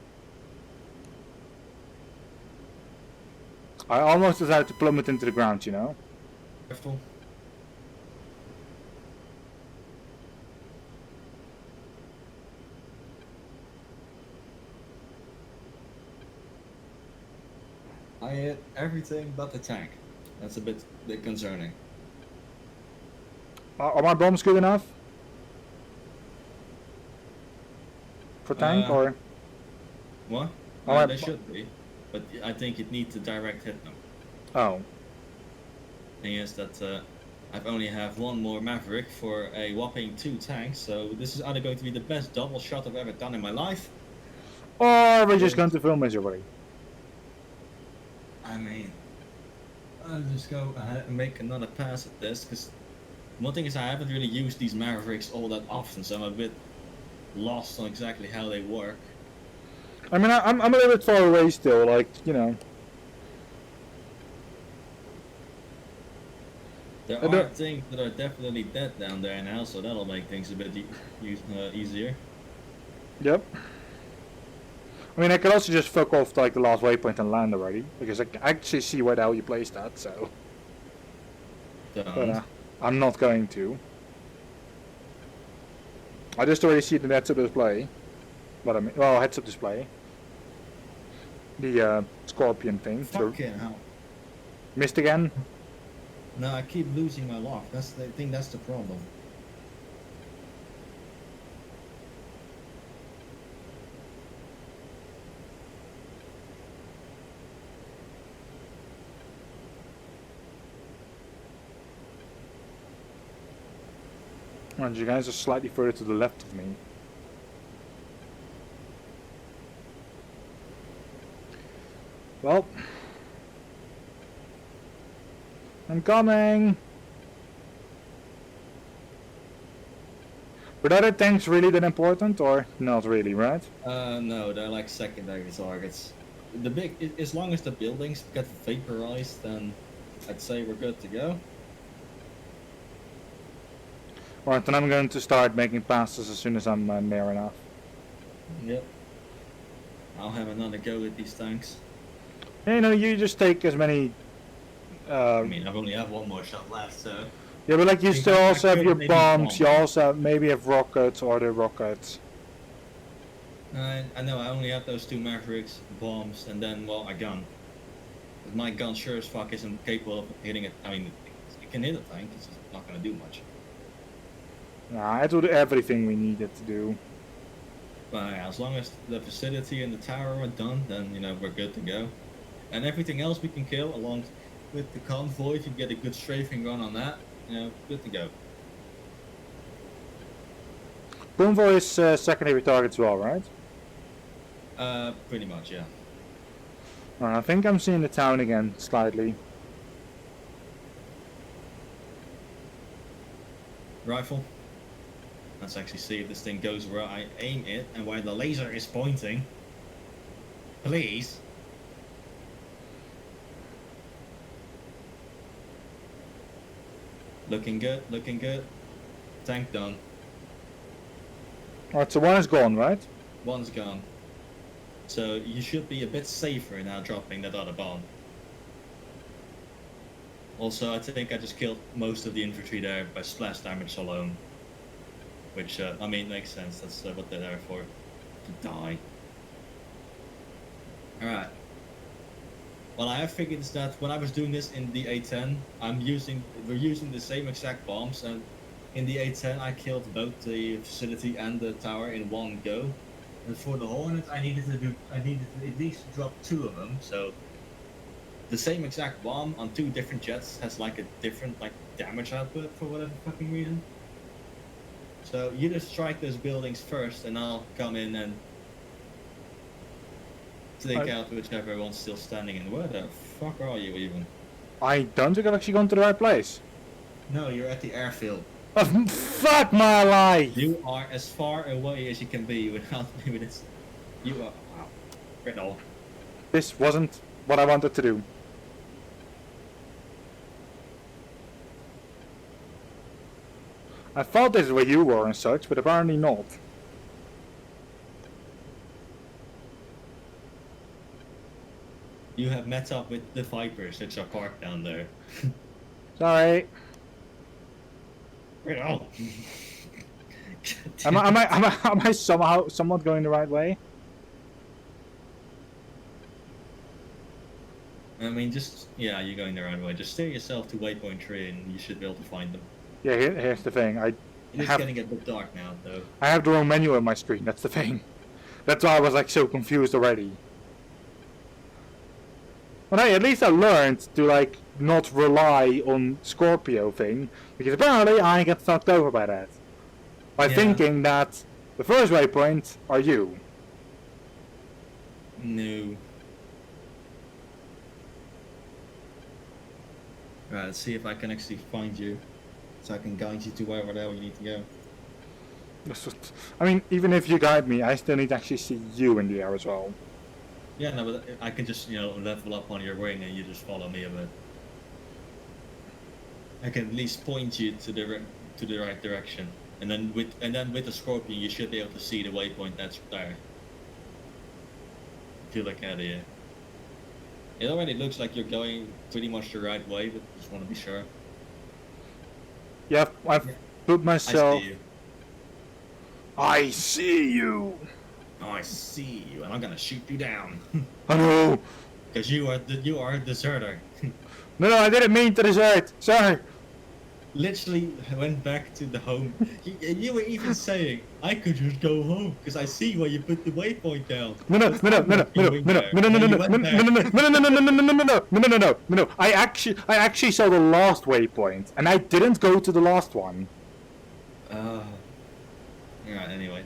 I almost decided to plummet into the ground, you know? Careful. I hit everything but the tank. That's a bit concerning. Are my bombs good enough? For tank, or? What? Oh, They should be. But I think it needs to direct hit them. Oh. Thing is that I've only have one more Maverick for a whopping 2 tanks, so this is either going to be the best double shot I've ever done in my life. Or we're just going to film miserably. I mean, I'll just go ahead and make another pass at this, because one thing is I haven't really used these Mavericks all that often, so I'm a bit lost on exactly how they work. I mean, I'm a little bit far away still, like, you know. There are things that are definitely dead down there now, so that'll make things a bit easier. Yep. I mean, I could also just fuck off to, like, the last waypoint and land already, because I can actually see where the hell you placed that, so... But, I'm not going to. I just already see the heads-up display. What I mean, well, heads-up display. The scorpion thing. Fucking hell. Missed again? No, I keep losing my lock. I think that's the problem. And you guys are slightly further to the left of me. Well, I'm coming. But are the tanks really that important, or not really, right? No, they're like secondary targets. As long as the buildings get vaporized, then I'd say we're good to go. Alright, then I'm going to start making passes as soon as I'm near enough. Yep. I'll have another go at these tanks. You know, you just take as many... I mean, I've only have one more shot left, so... Yeah, but like you still also have your maybe bombs, you bomb. also maybe have rockets or the rockets. I know, I only have those 2 Mavericks, bombs, and then, well, a gun. But my gun sure as fuck isn't capable of hitting it. I mean, it can hit a tank, it's just not gonna do much. Nah, it will do everything we needed to do. But yeah, as long as the facility and the tower are done, then, you know, we're good to go. And everything else we can kill along with the convoy, if you get a good strafing run on that, you know, good to go. Convoy is secondary target as well, right? Pretty much, yeah. Alright, I think I'm seeing the town again, slightly. Rifle. Let's actually see if this thing goes where I aim it and where the laser is pointing. Please. Looking good, looking good. Tank done. Alright, so one is gone, right? One's gone. So you should be a bit safer now dropping that other bomb. Also, I think I just killed most of the infantry there by splash damage alone. Which, I mean, makes sense. That's what they're there for. To die. Alright. Well, I have figured that when I was doing this in the A10, we're using the same exact bombs, and in the A10 I killed both the facility and the tower in one go. And for the Hornet, I needed to at least drop 2 of them. So the same exact bomb on 2 different jets has like a different like damage output for whatever fucking reason. So you just strike those buildings first, and I'll come in and take out whichever one's still standing. And where the fuck are you even? I don't think I've actually gone to the right place. No, you're at the airfield. Oh, fuck my life! You are as far away as you can be without me with this. You are. Wow. Riddle. This wasn't what I wanted to do. I thought this is where you were and such, but apparently not. You have met up with the Vipers that are parked down there. Sorry. Riddle. Am I somehow somewhat going the right way? I mean, yeah, you're going the right way. Just steer yourself to waypoint 3 and you should be able to find them. Yeah, here's the thing. It is getting a bit dark now, though. I have the wrong menu on my screen, that's the thing. That's why I was like so confused already. Well, hey, at least I learned to like not rely on Scorpio thing, because apparently I get fucked over by that. By thinking that the first waypoint are you. No. Right, let's see if I can actually find you. So I can guide you to wherever the hell you need to go. That's what, I mean, even if you guide me, I still need to actually see you in the air as well. Yeah, no, but I can just, you know, level up on your wing and you just follow me a bit. I can at least point you to the right direction. And then with the Scorpion you should be able to see the waypoint that's there. If you look at it. It already looks like you're going pretty much the right way, but just want to be sure. Yeah, I've put myself... I see you! I see you, and I'm gonna shoot you down. Oh no! Because you are a deserter. No, I didn't mean to desert. Sorry. Literally went back to the home. You were even saying, I could just go home because I see where you put the waypoint down. No. I actually saw the last waypoint, and I didn't go to the last one. Alright, anyway.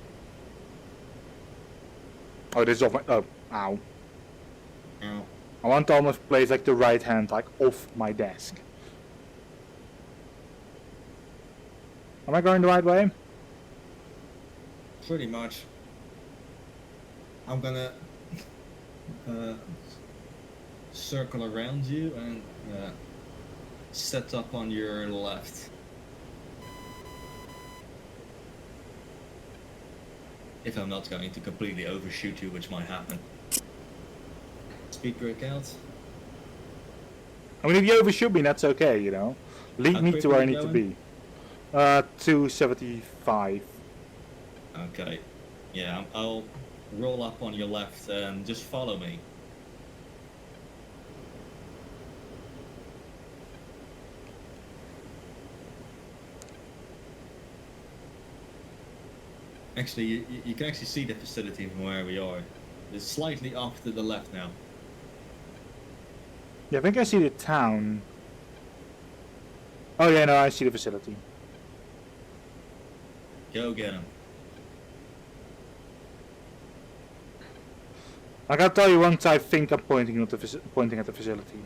Oh, this is off my. Oh, ow. Ow. I want to almost place like the right hand like off my desk. Am I going the right way? Pretty much. I'm gonna circle around you and set up on your left. If I'm not going to completely overshoot you, which might happen. Speed brake out. I mean, if you overshoot me, that's okay, you know. Lead How me quick to are where I you need to going? be. 275. Okay. Yeah, I'll roll up on your left and just follow me. Actually, you can actually see the facility from where we are. It's slightly off to the left now. Yeah, I think I see the town. Oh yeah, no, I see the facility. Go get him. I gotta tell you once I think I'm pointing at the facility.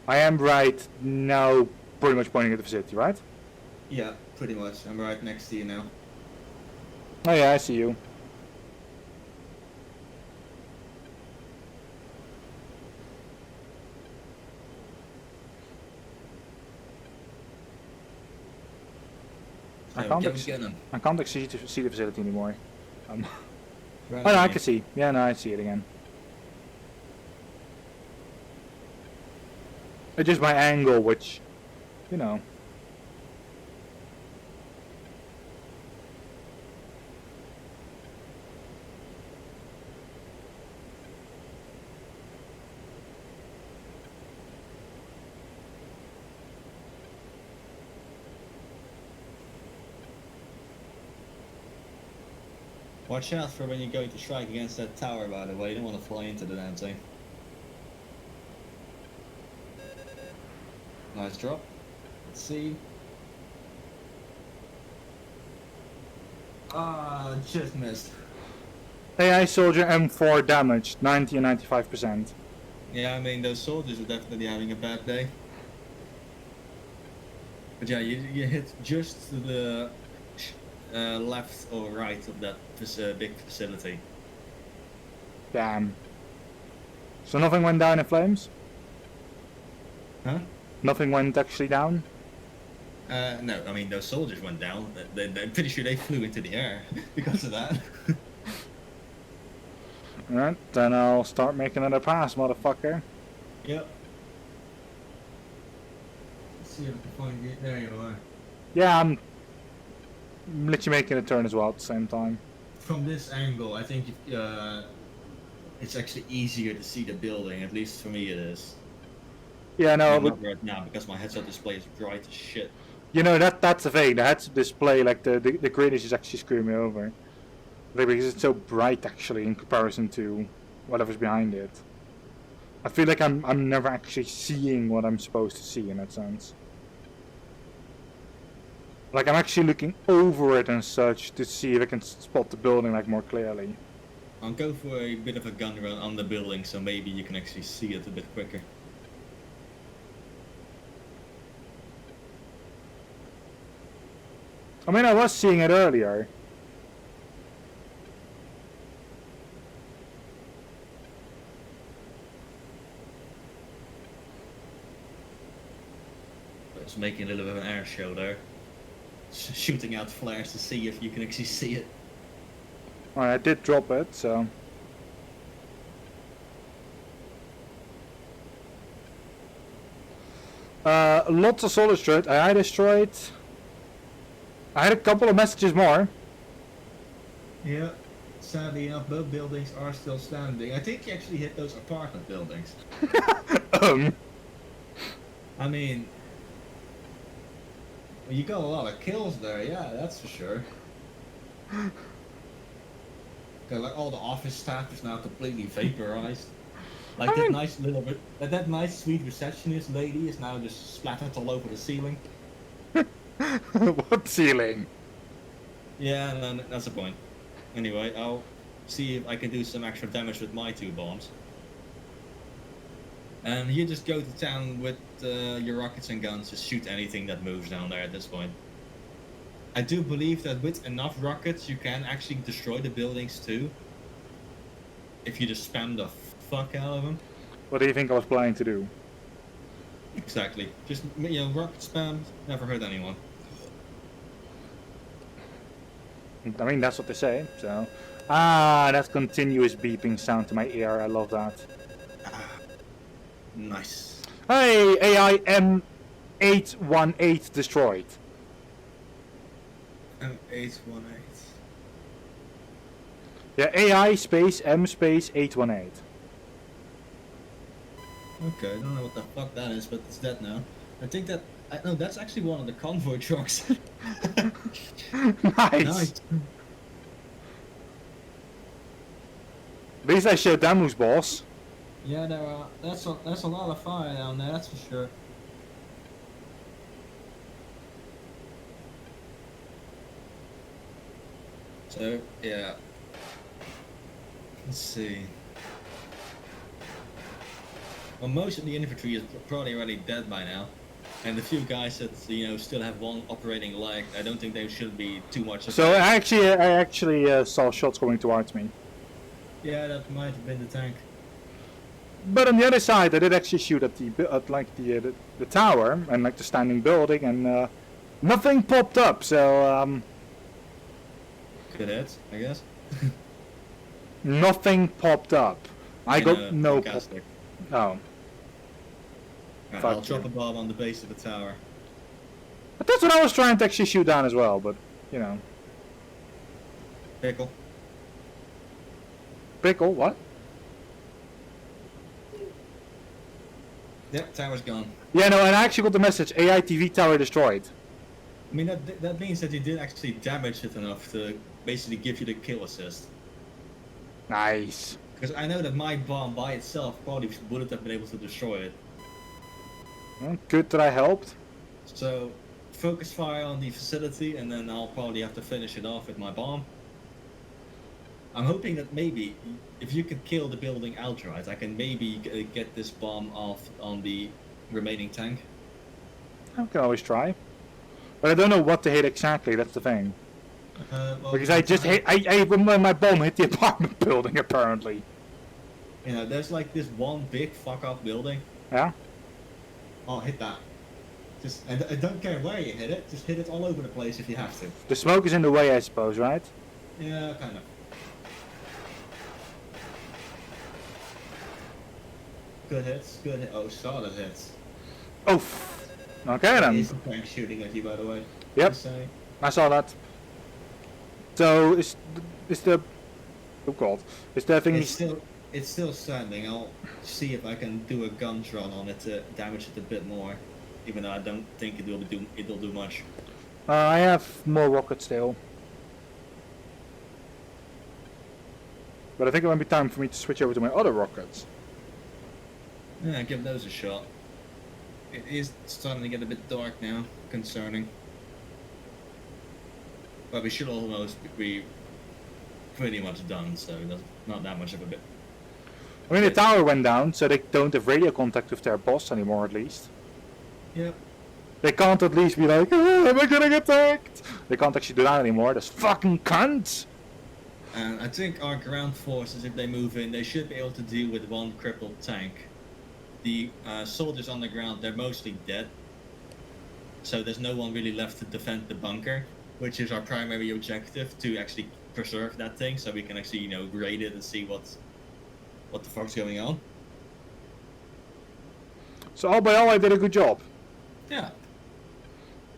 I am right now, pretty much pointing at the facility, right? Yeah, pretty much. I'm right next to you now. Oh yeah, I see you. I So can't go ex- get him. I can't actually see the facility anymore. Right Oh no, I away. can see. Yeah, no, I see it again. It's just my angle, which, you know. Watch out for when you're going to strike against that tower, by the way. You don't want to fly into the damn thing. Nice drop. Let's see. Ah, just missed. AI soldier M4 damaged, 90 and 95%. Yeah, I mean, those soldiers are definitely having a bad day. But yeah, you hit just to the left or right of that big facility. Damn. So nothing went down in flames? Huh? Nothing went actually down? No, I mean, those soldiers went down. I'm pretty sure they flew into the air because of that. Alright, then I'll start making another pass, motherfucker. Yep. Let's see if I can find you. There you are. Yeah, I'm literally making a turn as well at the same time. From this angle, I think it's actually easier to see the building. At least for me, it is. Yeah, no, Not but right now because my headset display is bright as shit. you know, that's the thing. The headset display, like the grid is just actually screwing me over. Like, because it's so bright actually in comparison to whatever's behind it. I feel like I'm never actually seeing what I'm supposed to see in that sense. Like I'm actually looking over it and such to see if I can spot the building like more clearly. I'll go for a bit of a gun run on the building, so maybe you can actually see it a bit quicker. I mean, I was seeing it earlier. It's making a little bit of an air show there. Shooting out flares to see if you can actually see it. Alright, I did drop it, so. Lots of solar destroyed. I destroyed. I had a couple of messages more. Yeah. Sadly enough, both buildings are still standing. I think you actually hit those apartment buildings. I mean, you got a lot of kills there, yeah, that's for sure. Like all the office staff is now completely vaporized. Like that nice little bit, that nice sweet receptionist lady is now just splattered all over the ceiling. What ceiling? Yeah, no, that's the point. Anyway, I'll see if I can do some extra damage with my 2 bombs. And you just go to town with your rockets and guns, just shoot anything that moves down there at this point. I do believe that with enough rockets, you can actually destroy the buildings too. If you just spam the fuck out of them. What do you think I was planning to do? Exactly. Just, rocket spam, never hurt anyone. I mean, that's what they say, so... Ah, that continuous beeping sound to my ear, I love that. Nice. Hey, AI M818 destroyed. M818. Yeah, AI space M space 818. Okay, I don't know what the fuck that is, but it's dead now. I think that... No, that's actually one of the convoy trucks. Nice. At least I showed them who's boss. Yeah, that's a lot of fire down there, that's for sure. So, yeah. Let's see. Well, most of the infantry is probably already dead by now. And the few guys that, still have one operating leg, I don't think they should be too much of So I actually saw shots coming towards me. Yeah, that might have been the tank. But on the other side, I did actually shoot at the tower and like the standing building, and nothing popped up. So Good hit, I guess. nothing popped up. I got no. Fantastic. Oh, Right, Fuck I'll drop you. a bomb on the base of the tower. but that's what I was trying to actually shoot down as well. But Pickle. pickle what? Yep, tower's gone. Yeah, no, and I actually got the message: AI TV tower destroyed. I mean, that means that you did actually damage it enough to basically give you the kill assist. Nice. Because I know that my bomb by itself probably wouldn't have been able to destroy it. Well, good that I helped. So, focus fire on the facility, and then I'll probably have to finish it off with my bomb. I'm hoping that maybe, if you can kill the building outright, I can maybe get this bomb off on the remaining tank. I can always try. But I don't know what to hit exactly, that's the thing. Well, Because I just hit, my bomb hit the apartment building apparently. There's like this one big fuck off building. Yeah? I'll hit that. And I don't care where you hit it, just hit it all over the place if you have to. The smoke is in the way, I suppose, right? Yeah, kind of. Good hits, good hit. Oh, solid hits. Oh, okay then. He's tank shooting at you, by the way. Yep, Just saying. I saw that. So, is the... Oh god. Is the thing... It's still standing. I'll see if I can do a gun run on it to damage it a bit more. Even though I don't think it'll do much. I have more rockets still. But I think it might be time for me to switch over to my other rockets. Yeah, give those a shot. It is starting to get a bit dark now. Concerning. But we should almost be pretty much done, so that's not that much of a bit. I mean, the tower went down, so they don't have radio contact with their boss anymore, at least. Yep. They can't at least be like, oh, am I gonna get attacked? They can't actually do that anymore, those fucking cunts! And I think our ground forces, if they move in, they should be able to deal with one crippled tank. The soldiers on the ground, they're mostly dead. So there's no one really left to defend the bunker, which is our primary objective, to actually preserve that thing, so we can actually, raid it and see what the fuck's going on. So all by all, I did a good job. Yeah.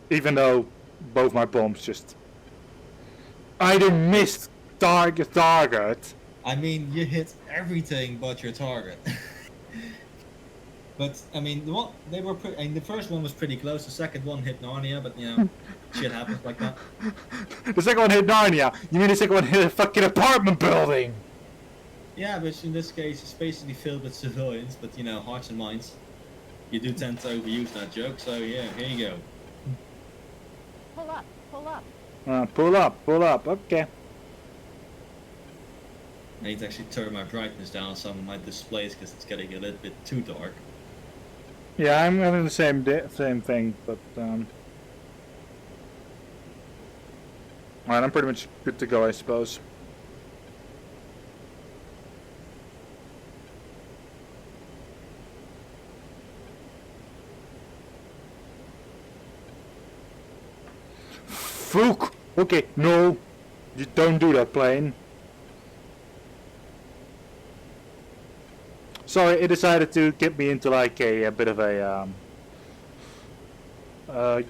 Even though both my bombs just... either missed target. I mean, you hit everything but your target. But I mean, the first one was pretty close. The second one hit Narnia, but shit happens like that. The second one hit Narnia. You mean the second one hit a fucking apartment building? Yeah, but in this case, it's basically filled with civilians, but hearts and minds. You do tend to overuse that joke, so yeah, here you go. Pull up, pull up. Pull up, okay. I need to actually turn my brightness down on some of my displays because it's getting a little bit too dark. Yeah, I'm having the same thing, but Alright, I'm pretty much good to go, I suppose. Fuck! Okay, no! You don't do that, plane. Sorry, it decided to get me into like a bit of a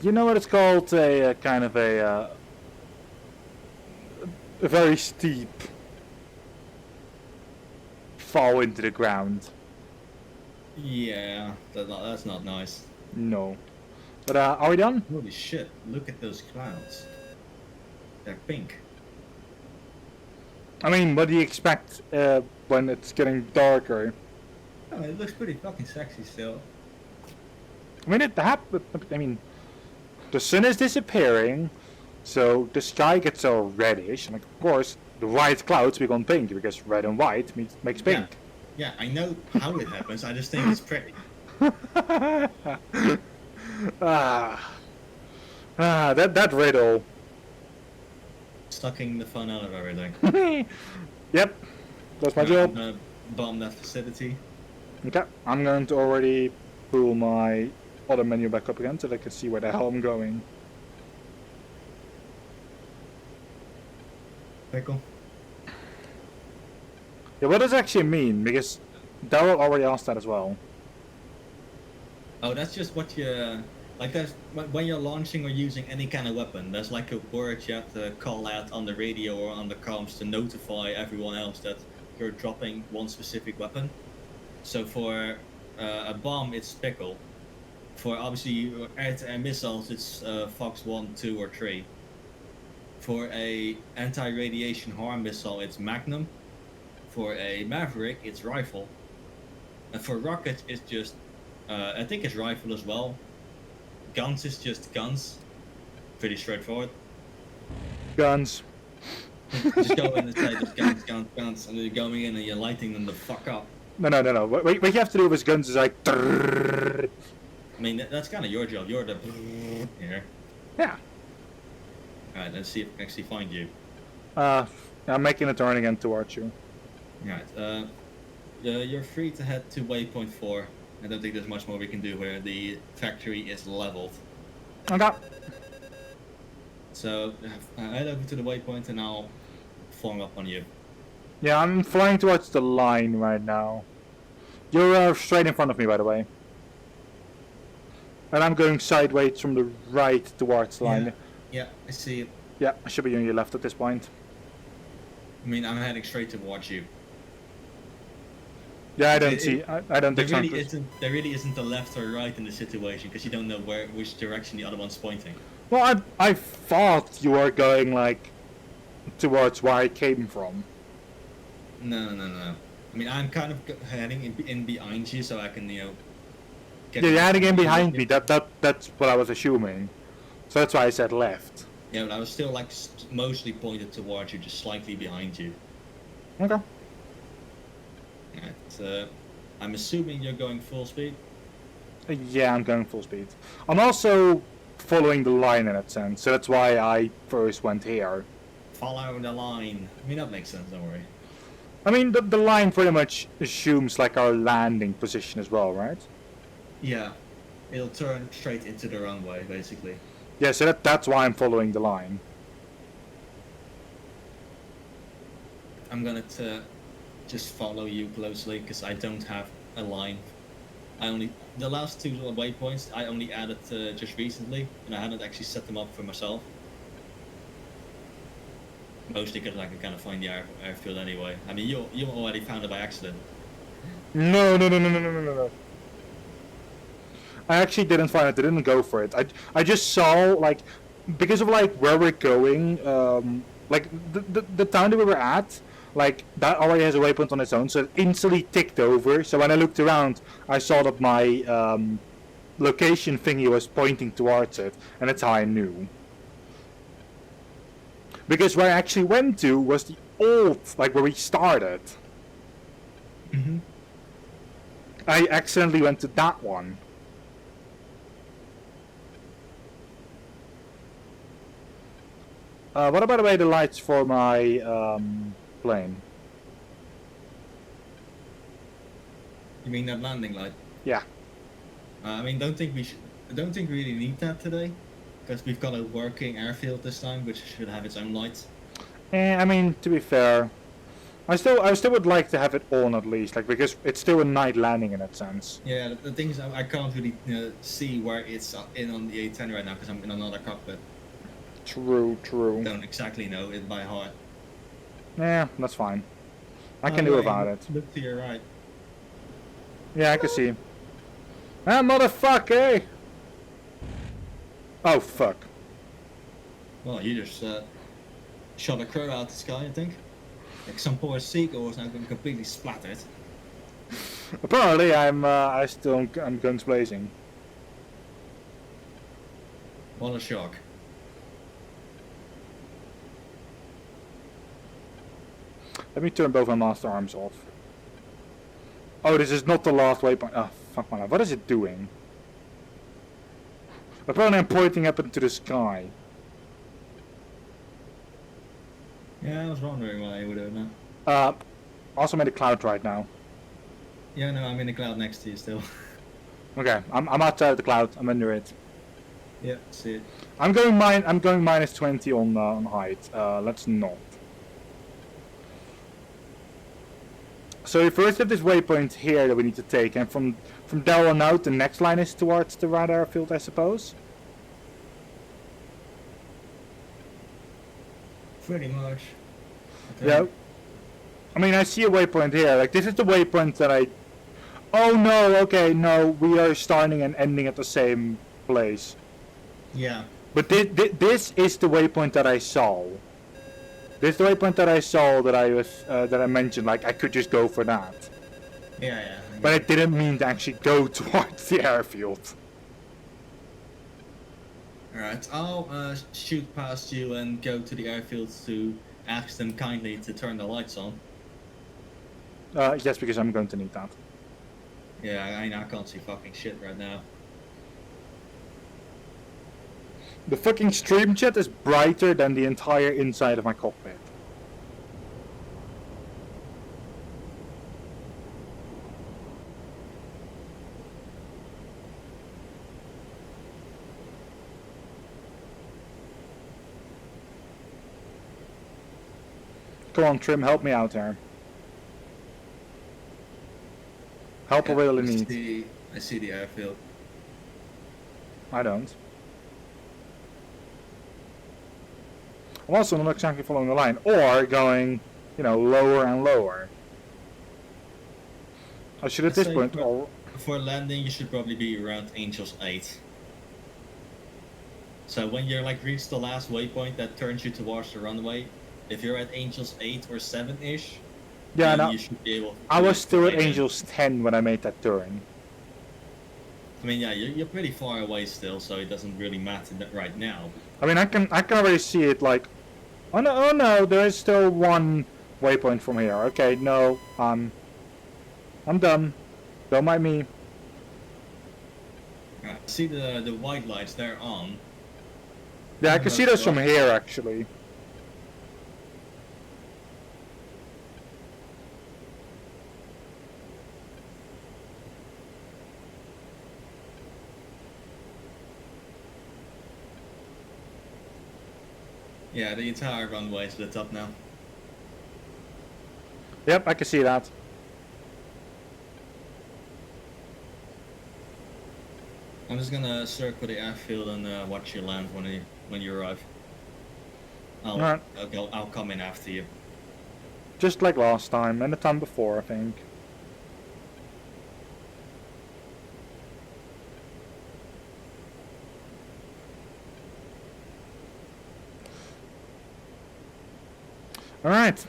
you know what it's called? A kind of a very steep fall into the ground. Yeah, that's not nice. No. But are we done? Holy shit, look at those clouds. They're pink. I mean, what do you expect when it's getting darker? Oh, it looks pretty fucking sexy still. I mean, I mean, the sun is disappearing, so the sky gets all reddish, and of course, the white clouds become pink because red and white makes pink. Yeah, I know how it happens. I just think it's pretty. That riddle. Sucking the fun out of everything. Yep, that's my I'm job. gonna bomb that facility. Okay, I'm going to already pull my other menu back up again so that I can see where the hell I'm going. Pickle. Yeah, what does it actually mean? Because Daryl already asked that as well. Oh, that's just what you like. There's when you're launching or using any kind of weapon. There's like a word you have to call out on the radio or on the comms to notify everyone else that you're dropping one specific weapon. So for a bomb, it's pickle. For obviously air-to-air missiles, it's Fox 1, 2, or 3. For a anti-radiation harm missile, it's Magnum. For a Maverick, it's rifle. And for rockets, it's just I think it's rifle as well. Guns is just guns. Pretty straightforward. Guns. Just go in and say just guns, guns, guns, and then you're going in and you're lighting them the fuck up. No. What you have to do with guns is like... I mean, that's kind of your job. You're the here. Yeah. Alright, let's see if I can actually find you. I'm making a turn again towards you. Alright, you're free to head to waypoint 4. I don't think there's much more we can do here. The factory is leveled. Okay. So, head over to the waypoint and I'll form up on you. Yeah, I'm flying towards the line right now. You're straight in front of me, by the way. And I'm going sideways from the right towards the line. Yeah, I see it. Yeah, I should be on your left at this point. I mean, I'm heading straight towards you. Yeah, I don't see. I don't think There really isn't a left or right in the situation because you don't know which direction the other one's pointing. Well, I thought you were going like towards where I came from. No. I mean, I'm kind of heading in behind you so I can, get... Yeah, you're heading in behind me. That's what I was assuming. So that's why I said left. Yeah, but I was still like mostly pointed towards you, just slightly behind you. Okay. Right, I'm assuming you're going full speed? Yeah, I'm going full speed. I'm also following the line in that sense, so that's why I first went here. Follow the line. I mean, that makes sense, don't worry. I mean, the line pretty much assumes like our landing position as well, right? Yeah. It'll turn straight into the runway, basically. Yeah, so that's why I'm following the line. I'm gonna just follow you closely, because I don't have a line. The last two waypoints, I only added just recently, and I hadn't actually set them up for myself. Mostly because I can kind of find the airfield anyway. I mean, you already found it by accident. No. I actually didn't find it. I didn't go for it. I just saw like because of like where we're going, like the town that we were at, like that already has a waypoint on its own, so it instantly ticked over. So when I looked around, I saw that my location thingy was pointing towards it, and that's how I knew. Because where I actually went to was the old, like where we started. Mm-hmm. I accidentally went to that one. What about the way the lights for my plane? You mean that landing light? Yeah. I mean, I don't think we really need that today, because we've got a working airfield this time, which should have its own lights. I mean, to be fair, I still would like to have it on at least, like, because it's still a night landing in that sense. Yeah, the thing is, I can't really see where it's in on the A10 right now because I'm in another cockpit. True. Don't exactly know it by heart. Yeah, that's fine. I can do without it. Look to your right. Yeah, I can see. Ah, motherfucker! Oh, fuck. Well, you just shot a crow out the sky, I think. Like some poor seagull was now completely splattered. Apparently, I'm guns blazing. What a shock. Let me turn both my master arms off. Oh, this is not the last waypoint. Oh, fuck my life. What is it doing? Apparently I'm pointing up into the sky. Yeah, I was wondering why you were doing that. Also made a cloud right now. Yeah, no, I'm in the cloud next to you still. Okay, I'm outside of the cloud. I'm under it. Yeah, see it. I'm going minus 20 on height. Let's not. So we first have this waypoint here that we need to take, and from there on out, the next line is towards the right airfield, I suppose. Pretty much. Okay. Yeah. I mean, I see a waypoint here. Like, this is the waypoint that I... Oh no, okay, no, we are starting and ending at the same place. Yeah. But this is the waypoint that I saw. This is the waypoint that I saw that I mentioned, like, I could just go for that. Yeah. But I didn't mean to actually go towards the airfield. Alright, I'll shoot past you and go to the airfield to ask them kindly to turn the lights on. Yes, because I'm going to need that. Yeah, I can't see fucking shit right now. The fucking stream chat is brighter than the entire inside of my cockpit. Come on, Trim, help me out here. Help I really need. I see the airfield. I don't. I'm also not exactly following the line, or going, lower and lower. I should at this point. For landing, you should probably be around Angels 8. So when you're like reached the last waypoint that turns you towards the runway, if you're at Angels 8 or 7-ish, yeah, no, you should be able. I was still at Angels 10 when I made that turn. I mean, yeah, you're pretty far away still, so it doesn't really matter right now. I mean, I can already see it. Like, oh no, there is still one waypoint from here. Okay, no, I'm done. Don't mind me. See the white lights, they're on. Yeah, I can see those from here actually. Yeah, the entire runway is lit up now. Yep, I can see that. I'm just gonna circle the airfield and watch you land when you arrive. I'll come in after you. Just like last time and the time before, I think. Alright,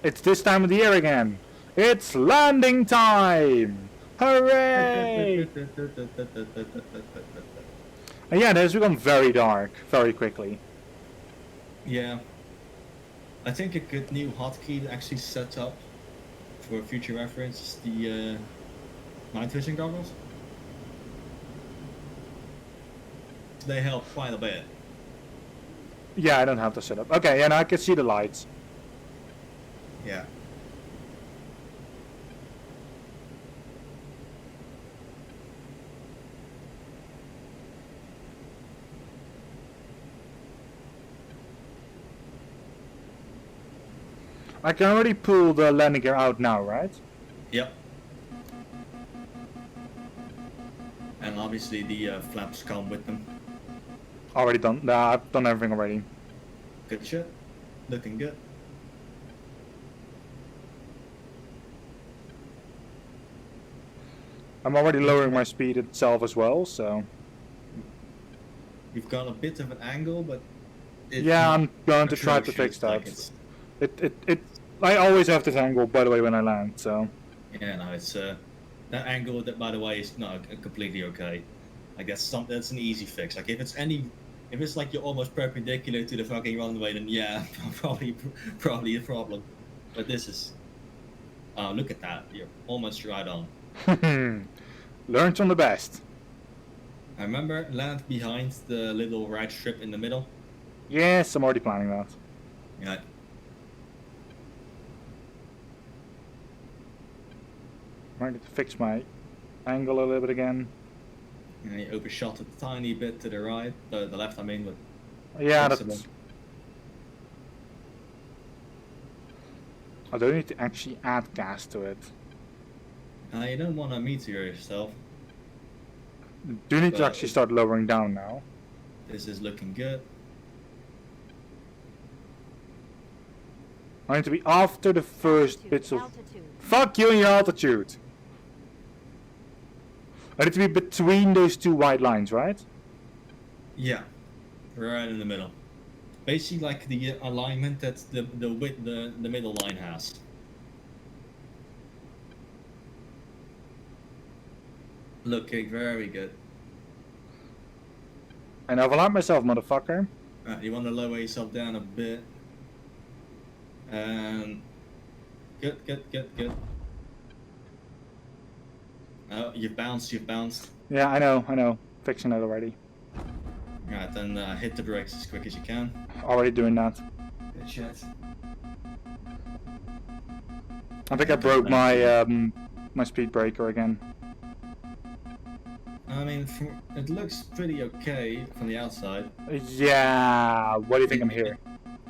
it's this time of the year again. It's landing time! Hooray! And yeah, this has become very dark, very quickly. Yeah. I think a good new hotkey to actually set up for future reference is the night vision goggles. They help quite a bit. Yeah, I don't have the setup. Okay, yeah, now I can see the lights. Yeah. I can already pull the landing gear out now, right? Yep. And obviously the flaps come with them. Already done. Nah, I've done everything already. Good shit. Looking good. I'm already lowering my speed itself as well, so... You've got a bit of an angle, but... Yeah, I'm going to try to fix that. Like I always have this angle, by the way, when I land, so... Yeah, no, it's... that angle, that by the way, is not completely okay. Like, that's an easy fix. Like, if it's like you're almost perpendicular to the fucking runway, then yeah, probably a problem. But this is... Oh, look at that. You're almost right on. Learn from the best. I remember land behind the little right strip in the middle. Yes, I'm already planning that. Yeah. Might need to fix my angle a little bit again. And you overshot a tiny bit to the right, the left I mean, but yeah, fixable. that's... I don't need to actually add gas to it. You don't want to meteor yourself. Do you need to actually start lowering down now? This is looking good. I need to be after the first bits of... Altitude. Fuck you and your altitude! I need to be between those two white lines, right? Yeah, right in the middle. Basically, like the alignment that the middle line has. Looking very good. And I've aligned myself, motherfucker. You want to lower yourself down a bit. Good. Oh, you've bounced. Yeah, I know. Fixing it already. Right, then hit the brakes as quick as you can. Already doing that. Good shit. I think I broke my my speed breaker again. I mean, it looks pretty okay from the outside. Yeah, what do you think I'm hearing?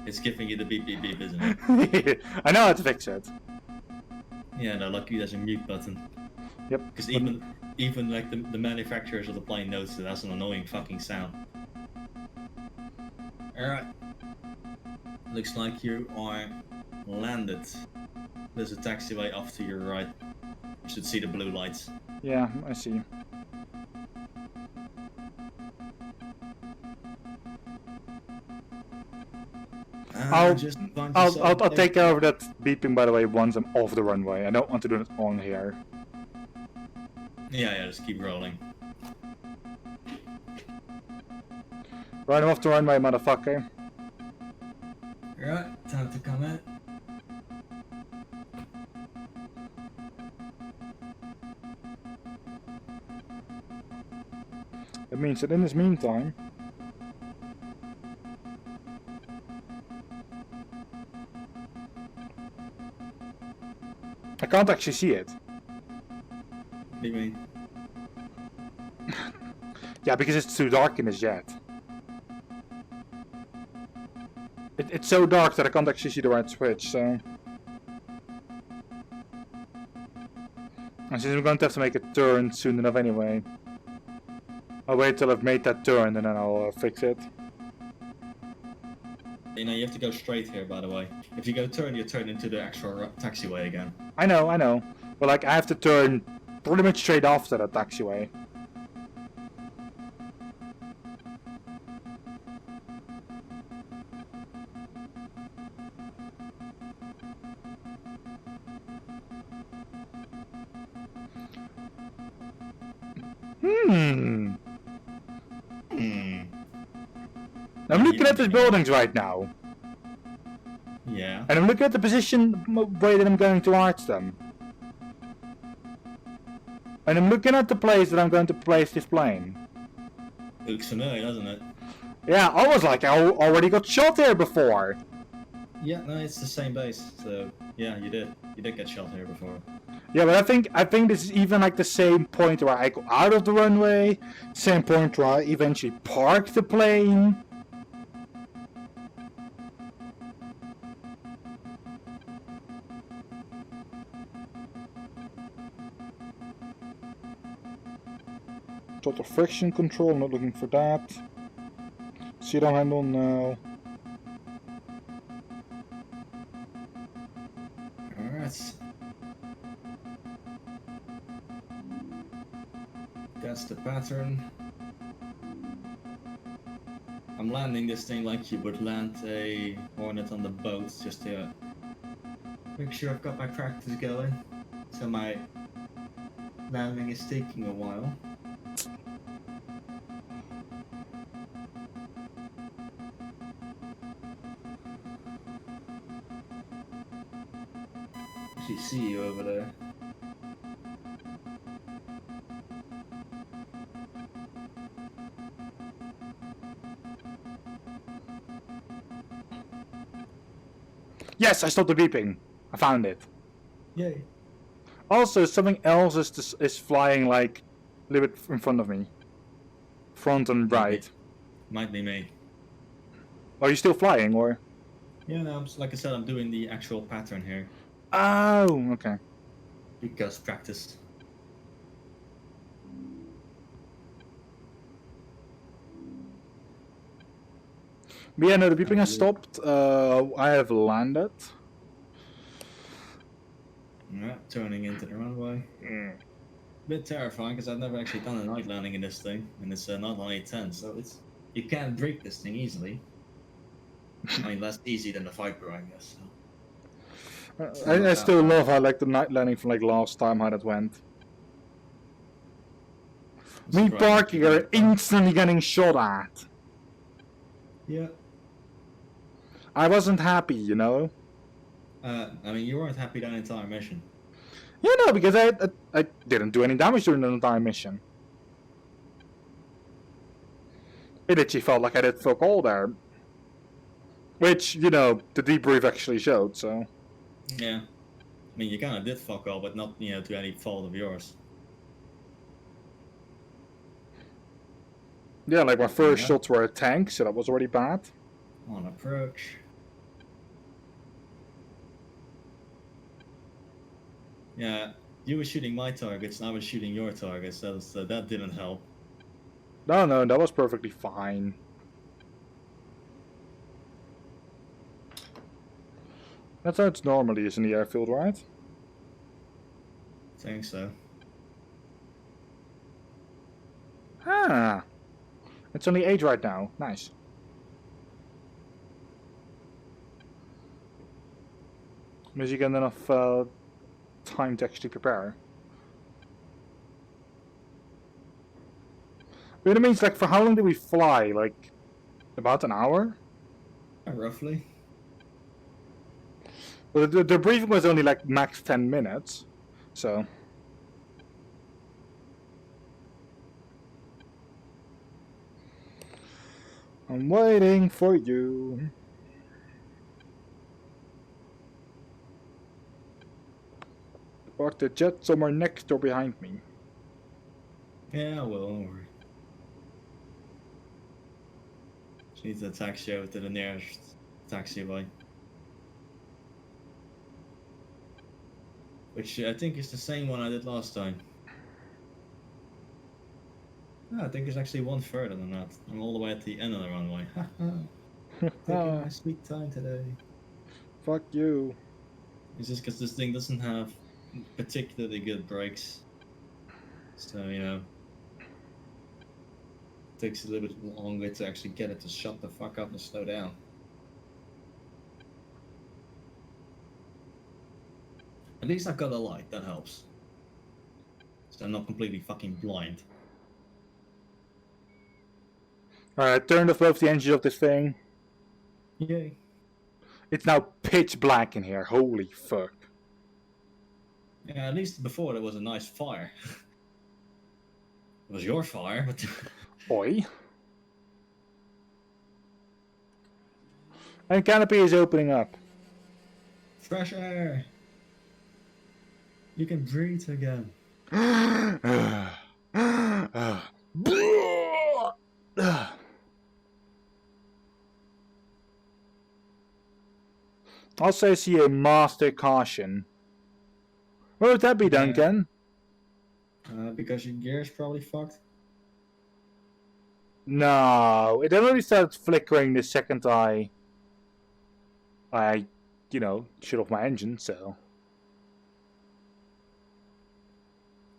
It's giving you the beep beep beep, isn't it? I know how to fix it. Yeah, no, lucky there's a mute button. Yep. Because even like the manufacturers of the plane knows that that's an annoying fucking sound. Alright. Looks like you are landed. There's a taxiway off to your right. You should see the blue lights. Yeah, I see. I'll take care of that beeping, by the way, once I'm off the runway. I don't want to do it on here. Yeah, just keep rolling. Right, I'm off the runway, motherfucker. Alright, time to come in. It means that in this meantime... I can't actually see it. What do you mean? Yeah, because it's too dark in this jet. It's so dark that I can't actually see the right switch, so... And since I'm going to have to make a turn soon enough anyway, I'll wait till I've made that turn and then I'll fix it. You know, you have to go straight here, by the way. If you go turn, you turn into the actual taxiway again. I know. But like, I have to turn pretty much straight after that taxiway. I'm looking at these buildings right now. Yeah. And I'm looking at the position way that I'm going to arch them. And I'm looking at the place that I'm going to place this plane. Looks familiar, doesn't it? Yeah, I was like, I already got shot here before. Yeah, no, it's the same base. So yeah, you did. You did get shot here before. Yeah, but I think this is even like the same point where I go out of the runway, same point where I eventually park the plane. Total friction control, not looking for that. Zero handle, no. Alright. That's the pattern. I'm landing this thing like you would land a Hornet on the boat, just to make sure I've got my practice going. So my landing is taking a while. Actually see you over there. Yes, I stopped the beeping. I found it. Yay. Also, something else is flying like a little bit in front of me. Front and right. Might be me. Are you still flying, or? Yeah, no, like I said, I'm doing the actual pattern here. Oh, okay. Because practice. But yeah, no, the beeping has stopped. I have landed. Yeah, turning into the runway. Bit terrifying because I've never actually done a night landing in this thing, and it's not on 810, so it's you can't break this thing easily. I mean, less easy than the Viper, I guess. So. I still love how like the night landing from like last time how that went. Me parking are instantly getting shot at. Yeah. I wasn't happy, you know. I mean, you weren't happy that entire mission. Yeah, no, because I didn't do any damage during the entire mission. It actually felt like I did fuck all there. Which, you know, the debrief actually showed, so. Yeah. I mean, you kind of did fuck all, but not, you know, to any fault of yours. Yeah, like my first shots were a tank, so that was already bad. On approach. Yeah, you were shooting my targets, and I was shooting your targets, so that didn't help. No, that was perfectly fine. That's how it normally is in the airfield, right? I think so. Ah. It's only 8 right now. Nice. Means you get enough time to actually prepare. But it means, like, for how long did we fly? Like, about an hour? Roughly. Well, the briefing was only, like, max 10 minutes. So. I'm waiting for you. Park the jet somewhere next or behind me. Yeah, well, don't worry. Just need to taxi over to the nearest taxiway. Which I think is the same one I did last time. No, I think it's actually one further than that. I'm all the way at the end of the runway. Taking my sweet time today. Fuck you. It's just because this thing doesn't have particularly good brakes. So, you know, it takes a little bit longer to actually get it to shut the fuck up and slow down. At least I've got a light, that helps. So I'm not completely fucking blind. Alright, turned off both the engines of this thing. Yay. It's now pitch black in here. Holy fuck. Yeah, at least before there was a nice fire. It was your fire, but... Oi. And canopy is opening up. Fresh air. You can breathe again. Also, I see a master caution. Where would that be, Duncan? Because your gear's probably fucked. No, it only started flickering the second I, shut off my engine, so.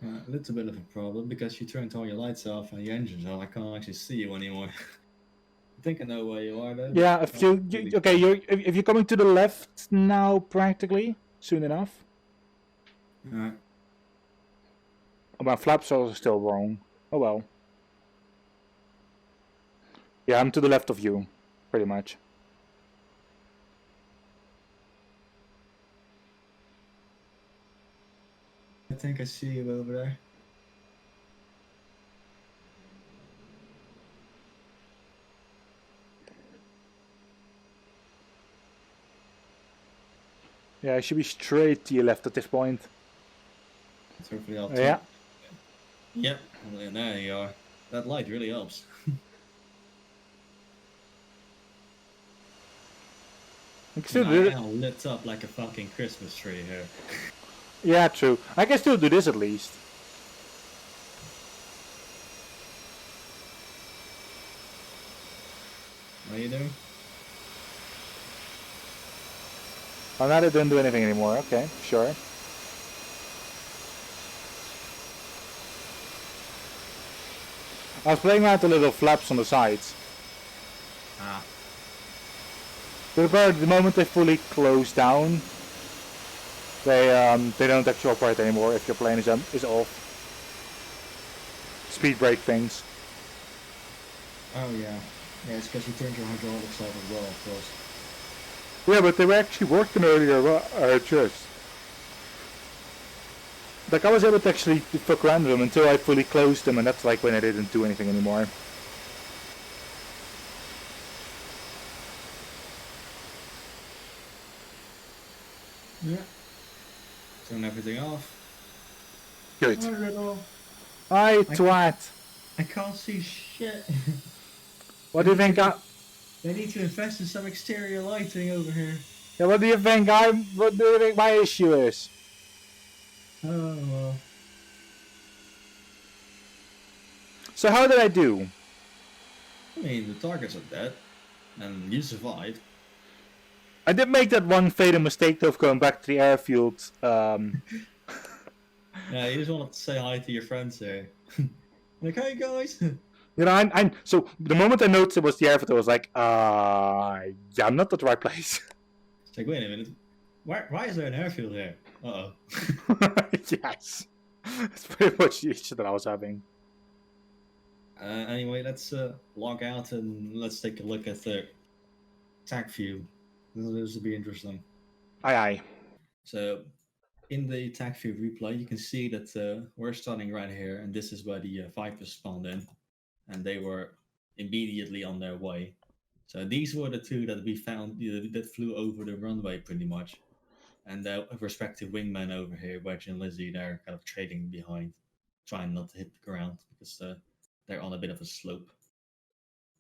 A little bit of a problem because you turned all your lights off and your engine's on. I can't actually see you anymore. I think I know where you are though. Yeah, if if you're coming to the left now, practically soon enough. Alright. Oh, my flaps are still wrong. Oh well. Yeah, I'm to the left of you, pretty much. I think I see you over there. Yeah, I should be straight to your left at this point. Hopefully I'll Yeah. Yep. Well, there you are. That light really helps. I can still do it. Now lit up like a fucking Christmas tree here. Yeah, true. I can still do this at least. What are you doing? Oh, now they don't do anything anymore. Okay, sure. I was playing around the little flaps on the sides. Ah. But the moment they fully close down, they don't actually operate anymore if your plane is off. Speed brake things. Oh yeah. Yeah, it's because you turned your hydraulics off as well, of course. Yeah, but they were actually working earlier, just. Like, I was able to actually fuck around with them until I fully closed them, and that's like when I didn't do anything anymore. Yeah. Turn everything off. Good. OSRiddle. Hi, twat. I can't see shit. What do you think They need to invest in some exterior lighting over here. Yeah, what do you think my issue is? Oh well. So how did I do? I mean, the targets are dead, and you survived. I did make that one fatal mistake though of going back to the airfield. Yeah, you just wanted to say hi to your friends there. Like, hey guys. You know, I'm so the moment I noticed it was the airfield, I was like, yeah, I'm not at the right place. It's like, wait a minute. Why is there an airfield here? Uh-oh. Yes. That's pretty much the issue that I was having. Anyway, let's log out and let's take a look at the attack view. This will be interesting. Aye, aye. So, in the attack view replay, you can see that we're starting right here, and this is where the Vipers spawned in, and they were immediately on their way. So these were the two that we found that flew over the runway pretty much, and their respective wingmen over here, Wedge and Lizzie, they're kind of trading behind, trying not to hit the ground because they're on a bit of a slope,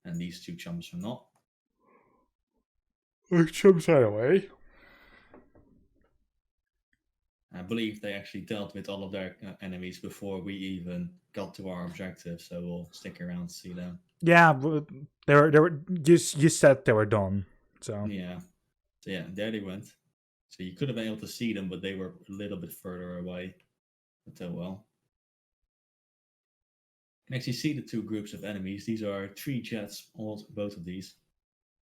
and these two chums are not. Chumps anyway. I believe they actually dealt with all of their enemies before we even got to our objective, so we'll stick around to see them. Yeah, they were. You said they were done. So yeah, there they went. So you could have been able to see them, but they were a little bit further away. But oh well. You can actually see the two groups of enemies. These are 3 jets, both of these.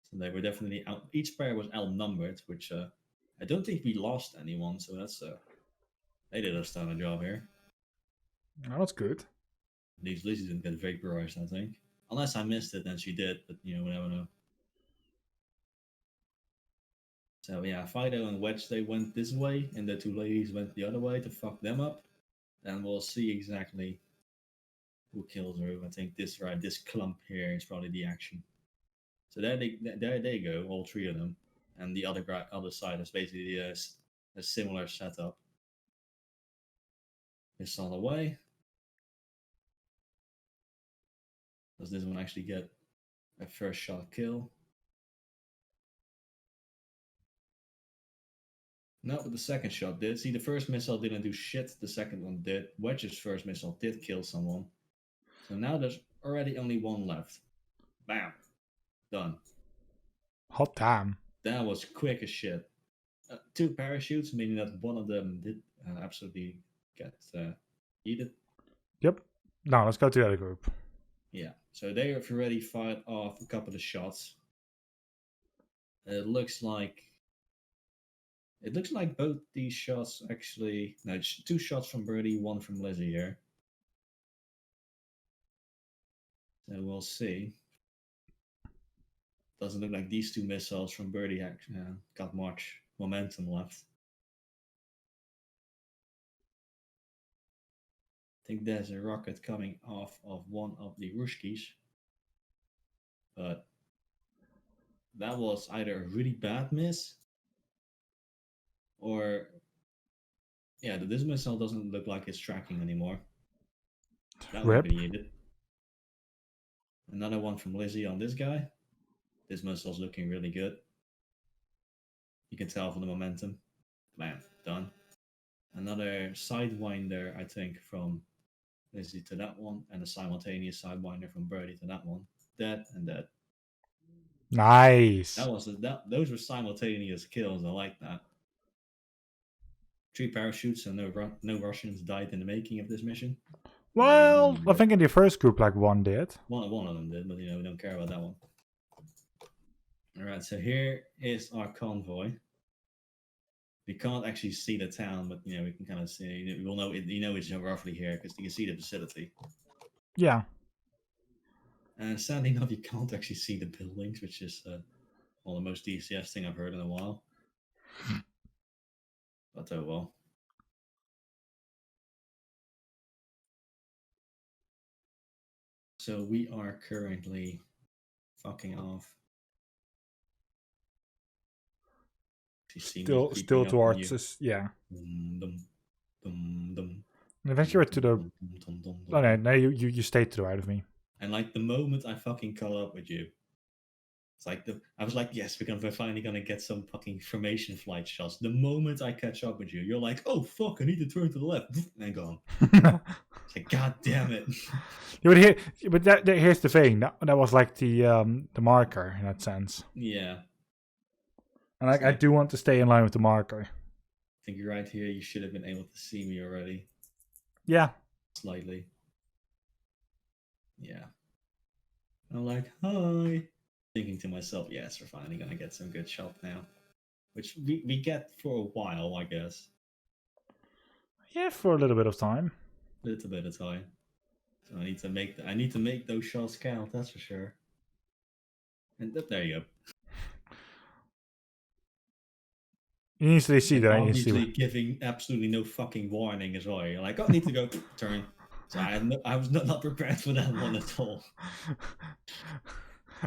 So they were definitely out. Each pair was outnumbered, which I don't think we lost anyone. So that's they did a stellar job here. Oh, that's good. These Lizzie didn't get vaporized, I think. Unless I missed it, then she did. But you know, we never know. So yeah, Fido and Wedge, they went this way, and the 2 ladies went the other way to fuck them up. And we'll see exactly who kills who. I think this clump here is probably the action. So there they go, all three of them, and the other side is basically a similar setup. Missile away. Does this one actually get a first shot kill? No, but the second shot did. See, the first missile didn't do shit. The second one did. Wedge's first missile did kill someone. So now there's already only one left. Bam. Done. Hot damn. That was quick as shit. 2 parachutes, meaning that one of them did absolutely get eaten. Yep. Now let's go to the other group. Yeah. So they have already fired off a couple of shots. It looks like both these shots actually. No, it's 2 shots from Birdie, 1 from Lizzie here. So we'll see. Doesn't look like these 2 missiles from Birdie got much momentum left. I think there's a rocket coming off of one of the Rushkis. But that was either a really bad miss or this missile doesn't look like it's tracking anymore. That would be needed. Another one from Lizzie on this guy. This missile's looking really good. You can tell from the momentum. Man, done. Another sidewinder, I think, from Lizzie to that one, and a simultaneous sidewinder from Birdie to that one. Dead and dead. Nice. Those were simultaneous kills. I like that. 3 parachutes and no Russians died in the making of this mission. Well, I think in the first group, like one did. One of them did, but we don't care about that one. All right, so here is our convoy. We can't actually see the town, but we can kind of see. We'll know it's roughly here because you can see the facility. Yeah. And sadly enough, you can't actually see the buildings, which is the most DCS thing I've heard in a while. But oh well. So we are currently fucking off. Still towards us, yeah. And eventually to the. Oh no, you stayed to the right of me. And like the moment I fucking caught up with you, it's like I was like, yes, we're finally gonna get some fucking formation flight shots. The moment I catch up with you, you're like, oh fuck, I need to turn to the left, and gone. It's like, god damn it. Yeah, but here's the thing. That was like the marker in that sense. Yeah. And I do want to stay in line with the marker. I think you're right here. You should have been able to see me already. Yeah. Slightly. Yeah. I'm like, hi. Thinking to myself, yes, we're finally going to get some good shot now. Which we get for a while, I guess. Yeah, for a little bit of time. A little bit of time. So I need to make those shots count, that's for sure. And there you go. You instantly see that. Obviously giving absolutely no fucking warning as well. You're like, oh, I need to go turn. So I was not prepared for that one at all.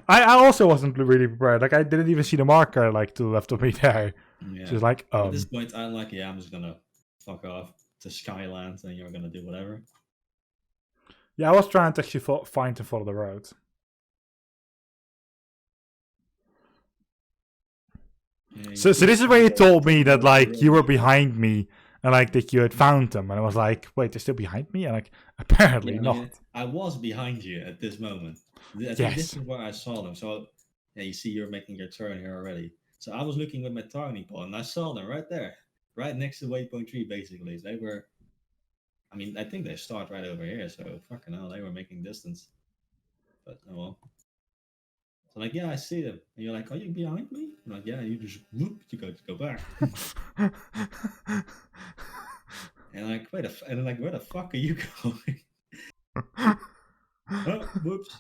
I also wasn't really prepared. Like I didn't even see the marker like to the left of me there. Yeah. Just like At this point, I'm like, I'm just gonna fuck off to Skylands, and you're gonna do whatever. Yeah, I was trying to actually find and follow the road. Yeah, so this is where you told me that like you were behind me and like that you had found them, and I was like, wait, they're still behind me, and like apparently not. I was behind you at this moment. I think this is where I saw them. So yeah, you see, you're making your turn here already. So I was looking with my targeting pole, and I saw them right there, right next to waypoint 3. Basically, they were. I mean, I think they start right over here. So fucking hell, they were making distance. But oh well. So like, yeah, I see them. And you're like, are you behind me? I'm like, yeah, you just whoop, you go back. And like, where the fuck are you going? Oh, whoops.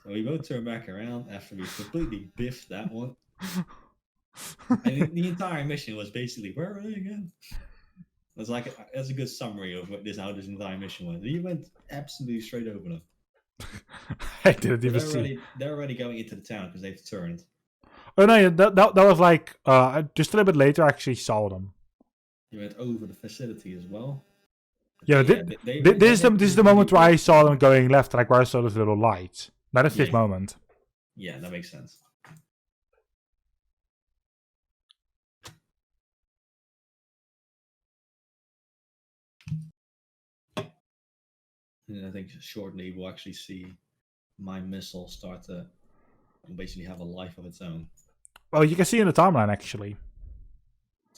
So we both turn back around after we completely biffed that one. And the entire mission was basically, where are they again? That's a good summary of how this entire mission went. You went absolutely straight over them. I didn't even see. They're already going into the town because they've turned. Oh no, yeah, that was like just a little bit later. I actually saw them. You went over the facility as well. Yeah, this is the moment where I saw them going left, like where I saw this little light. That is this moment. Yeah, that makes sense. And I think shortly we'll actually see my missile start to basically have a life of its own. Oh, you can see in the timeline actually.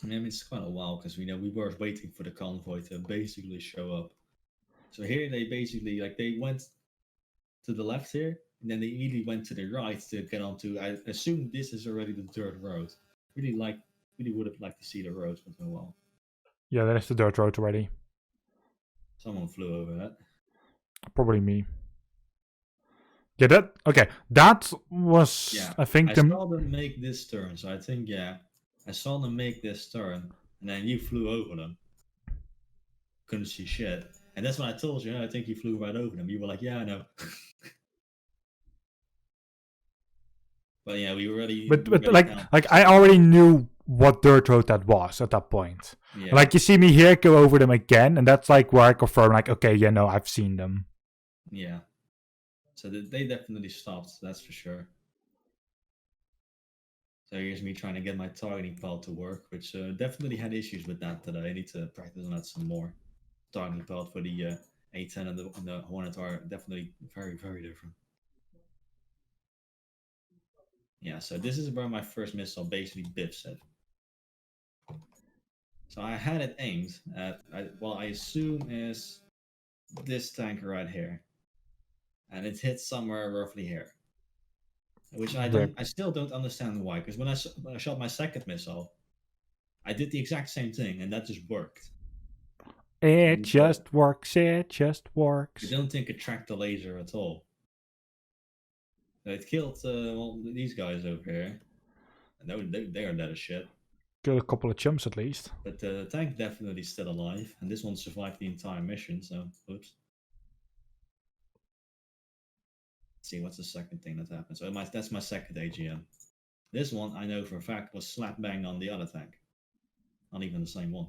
I mean, it's quite a while because we were waiting for the convoy to basically show up. So here they basically they went to the left here, and then they immediately went to the right to get onto. I assume this is already the dirt road. Really would have liked to see the roads, but oh well. Yeah, that is the dirt road already. Someone flew over that. Probably me. Yeah, that was. Yeah, I think I saw them make this turn, so I think I saw them make this turn, and then you flew over them. Couldn't see shit, and that's when I told you. I think you flew right over them. You were like, "Yeah, I know." But yeah, we already. But I already knew what dirt road that was at that point. Yeah. Like you see me here go over them again, and that's like where I confirm, like, okay, yeah, no, I've seen them. Yeah. So they definitely stopped. That's for sure. So here's me trying to get my targeting pod to work, which definitely had issues with that today. I need to practice on that some more. Targeting pod for the A10 and the Hornet are definitely very, very different. Yeah, so this is where my first missile basically biffs it. So I had it aimed at, I assume is this tank right here. And it hit somewhere roughly here. Which I still don't understand why, because when I shot my second missile, I did the exact same thing, and that just worked. It just works. It just works. I don't think it tracked the laser at all. It killed these guys over here. And they are dead as shit. Killed a couple of chumps at least. But the tank definitely still alive, and this one survived the entire mission. So, oops. Let's see, what's the second thing that happened? So that's my second AGM. This one, I know for a fact, was slap bang on the other tank. Not even the same one.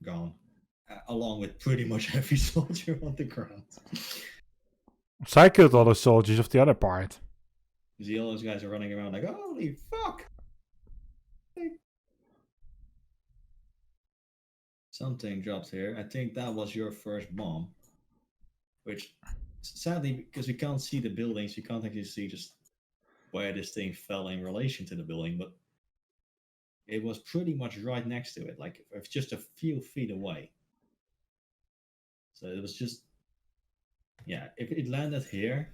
Gone. Along with pretty much every soldier on the ground. So I killed all the soldiers of the other part. You see all those guys are running around like, holy fuck! Something dropped here. I think that was your first bomb. Which, sadly, because we can't see the buildings, you can't actually see just where this thing fell in relation to the building, but it was pretty much right next to it, like it's just a few feet away. So it was just, yeah, if it landed here,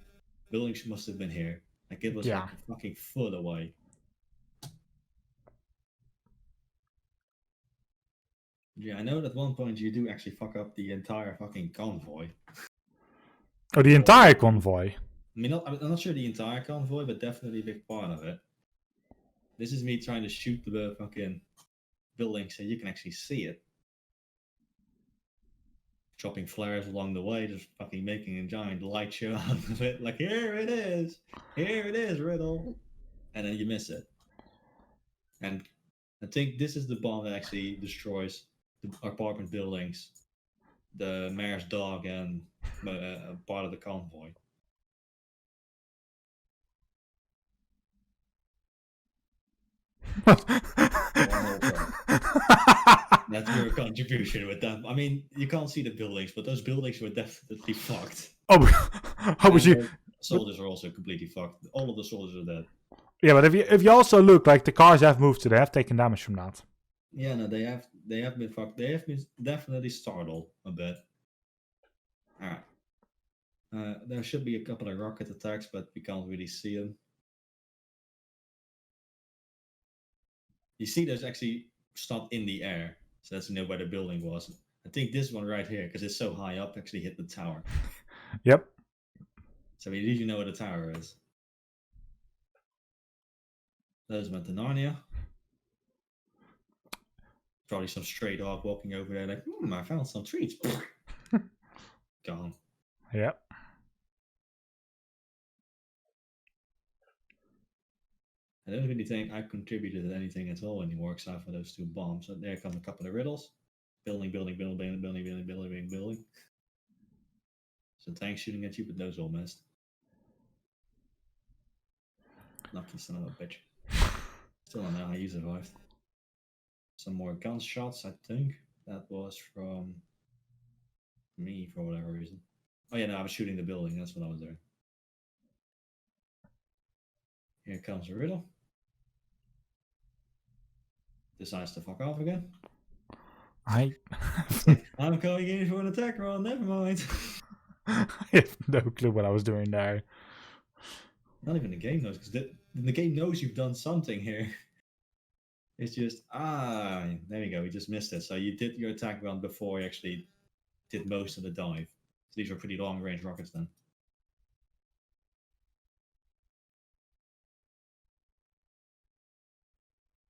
buildings must have been here. Like it was like a fucking foot away. Yeah, I know that at one point you do actually fuck up the entire fucking convoy. Oh, the entire convoy? I mean, I'm not sure the entire convoy, but definitely a big part of it. This is me trying to shoot the fucking building so you can actually see it. Dropping flares along the way, just fucking making a giant light show out of it. Like, here it is, Riddle. And then you miss it. And I think this is the bomb that actually destroys the apartment buildings, the mayor's dog, and part of the convoy. That's your contribution with them. I mean, you can't see the buildings, but those buildings were definitely fucked. Oh, how would you? Soldiers are also completely fucked. All of the soldiers are dead. Yeah, but if you also look, like the cars have moved, so they have taken damage from that. Yeah, no, they have been fucked. They have been definitely startled a bit. All right. There should be a couple of rocket attacks, but we can't really see them. You see, there's actually stopped in the air, so that's where the building was. I think this one right here, because it's so high up, actually hit the tower. Yep. So did you know where the tower is? Those went to Narnia. Probably some stray dog walking over there like, I found some treats. Gone. Yep. I don't really think I've contributed anything at all anymore except for those 2 bombs. So there come a couple of riddles. Building. Some tanks shooting at you, but those all missed. Lucky son of a bitch. Still don't know how you survived. Some more gunshots, I think. That was from me for whatever reason. Oh yeah, no, I was shooting the building. That's what I was doing. Here comes a riddle. Decides to fuck off again. I I'm going in for an attack run. Never mind. I have no clue what I was doing there. Not even the game knows, because the game knows you've done something here. It's just, there we go, we just missed it. So you did your attack run before you actually did most of the dive. So these were pretty long range rockets then.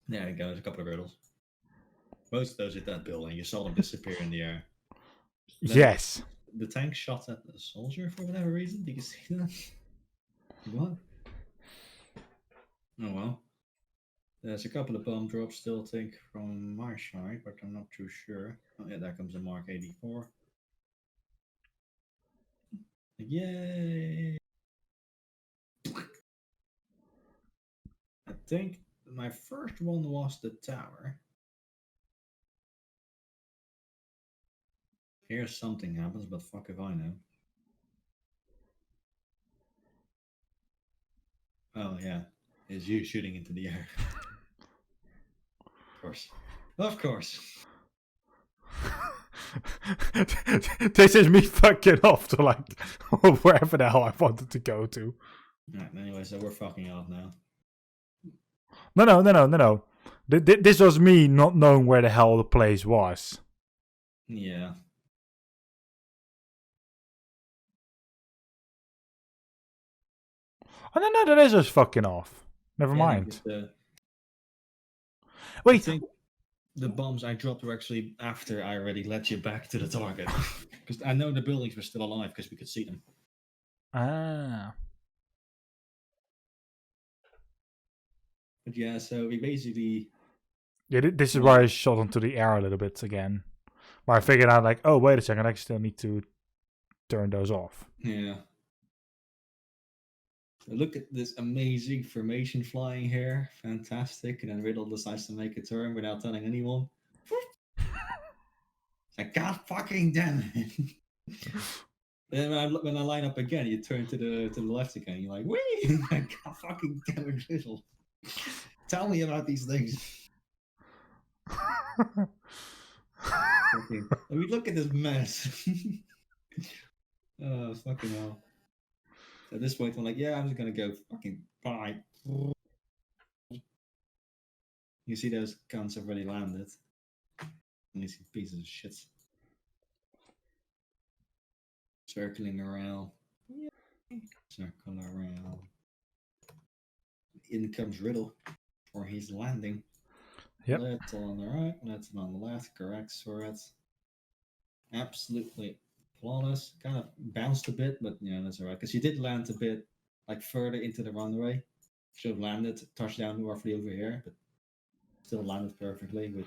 There you go, there's a couple of riddles. Most of those hit that building. You saw them disappear in the air. Then Yes. The tank shot at the soldier for whatever reason. Did you see that? What? Oh well. There's a couple of bomb drops still, I think, from my side, but I'm not too sure. Oh yeah, there comes a Mark 84. Yay! I think my first one was the tower. Here something happens, but fuck if I know. Oh yeah, it's you shooting into the air. Of course. Of course. This is me fucking off to like wherever the hell I wanted to go to. Alright, anyway, so we're fucking off now. No. This was me not knowing where the hell the place was. Yeah. Oh no, that is just fucking off. Never mind. I Wait, think the bombs I dropped were actually after I already led you back to the target. Because I know the buildings were still alive because we could see them. ah, But yeah, so we basically... yeah. This is where I shot onto the air a little bit again. Where I figured out like, oh wait a second, I still need to turn those off. Yeah. Look at this amazing formation flying here. Fantastic. And then Riddle decides to make a turn without telling anyone. It's like, God fucking damn it. Then when I line up again, you turn to the left again. You're like, wait! God fucking damn it, Riddle. Tell me about these things. I mean, look at this mess. Oh, fucking hell. At this point, I'm like, yeah, I'm just gonna go fucking bye. You see those guns have already landed. And these pieces of shit. Circling around. Circle around. In comes Riddle. Or he's landing. Yep. Let's on the right, let's on the left. Correct, Surats. Absolutely flawless. Kind of bounced a bit, but yeah, that's alright. Because you did land a bit like further into the runway. Should have landed, touchdown roughly over here, but still landed perfectly with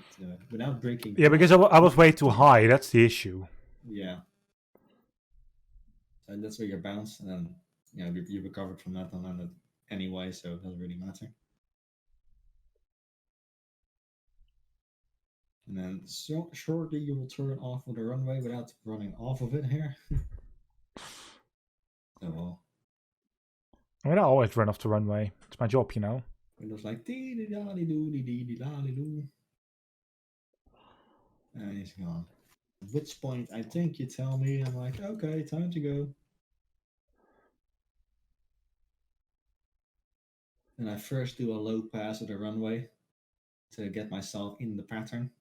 without breaking. Yeah, because I was way too high. That's the issue. Yeah. So that's where you bounce, and then you recovered from that and landed anyway, so it doesn't really matter. And then shortly you will turn off of the runway without running off of it here. So well. I mean, I always run off the runway. It's my job, you know. It was like dee dee da dee doo dee dee dee da dee doo. And he's gone. At which point I think you tell me, I'm like, okay, time to go. And I first do a low pass of the runway to get myself in the pattern.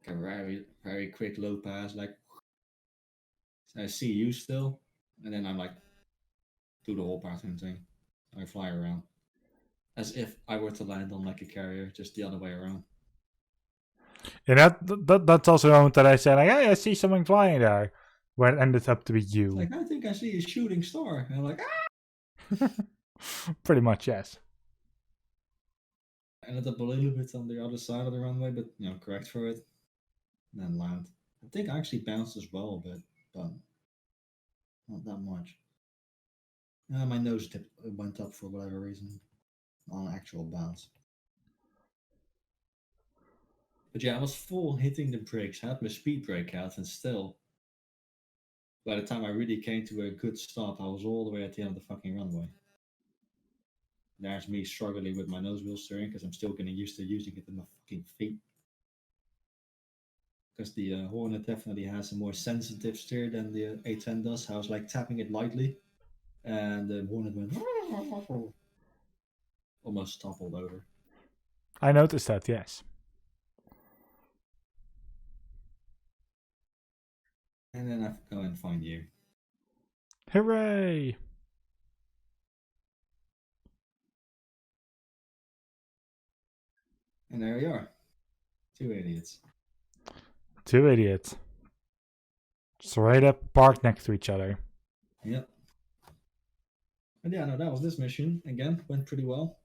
A very, very quick low pass, like so I see you still, and then I'm like, do the whole pattern thing. I fly around. As if I were to land on like a carrier, just the other way around. Yeah, that's also the moment that I said, like, hey, I see something flying there. When it ended up to be you. It's like, I think I see a shooting star. And I'm like, ah! Pretty much, yes. I ended up a little bit on the other side of the runway, but, you know, correct for it. And then land. I think I actually bounced as well, but not that much. My nose tip went up for whatever reason on actual bounce. But yeah, I was full hitting the brakes, had my speed brake out, and still, by the time I really came to a good stop, I was all the way at the end of the fucking runway. There's me struggling with my nose wheel steering because I'm still getting used to using it with my fucking feet. Because the Hornet definitely has a more sensitive steer than the A10 does. I was like tapping it lightly, and the Hornet went almost toppled over. I noticed that, yes. And then I go and find you. Hooray! And there we are. Two idiots. Two idiots. Straight up parked next to each other. Yep. And yeah, no, that was this mission. Again, went pretty well.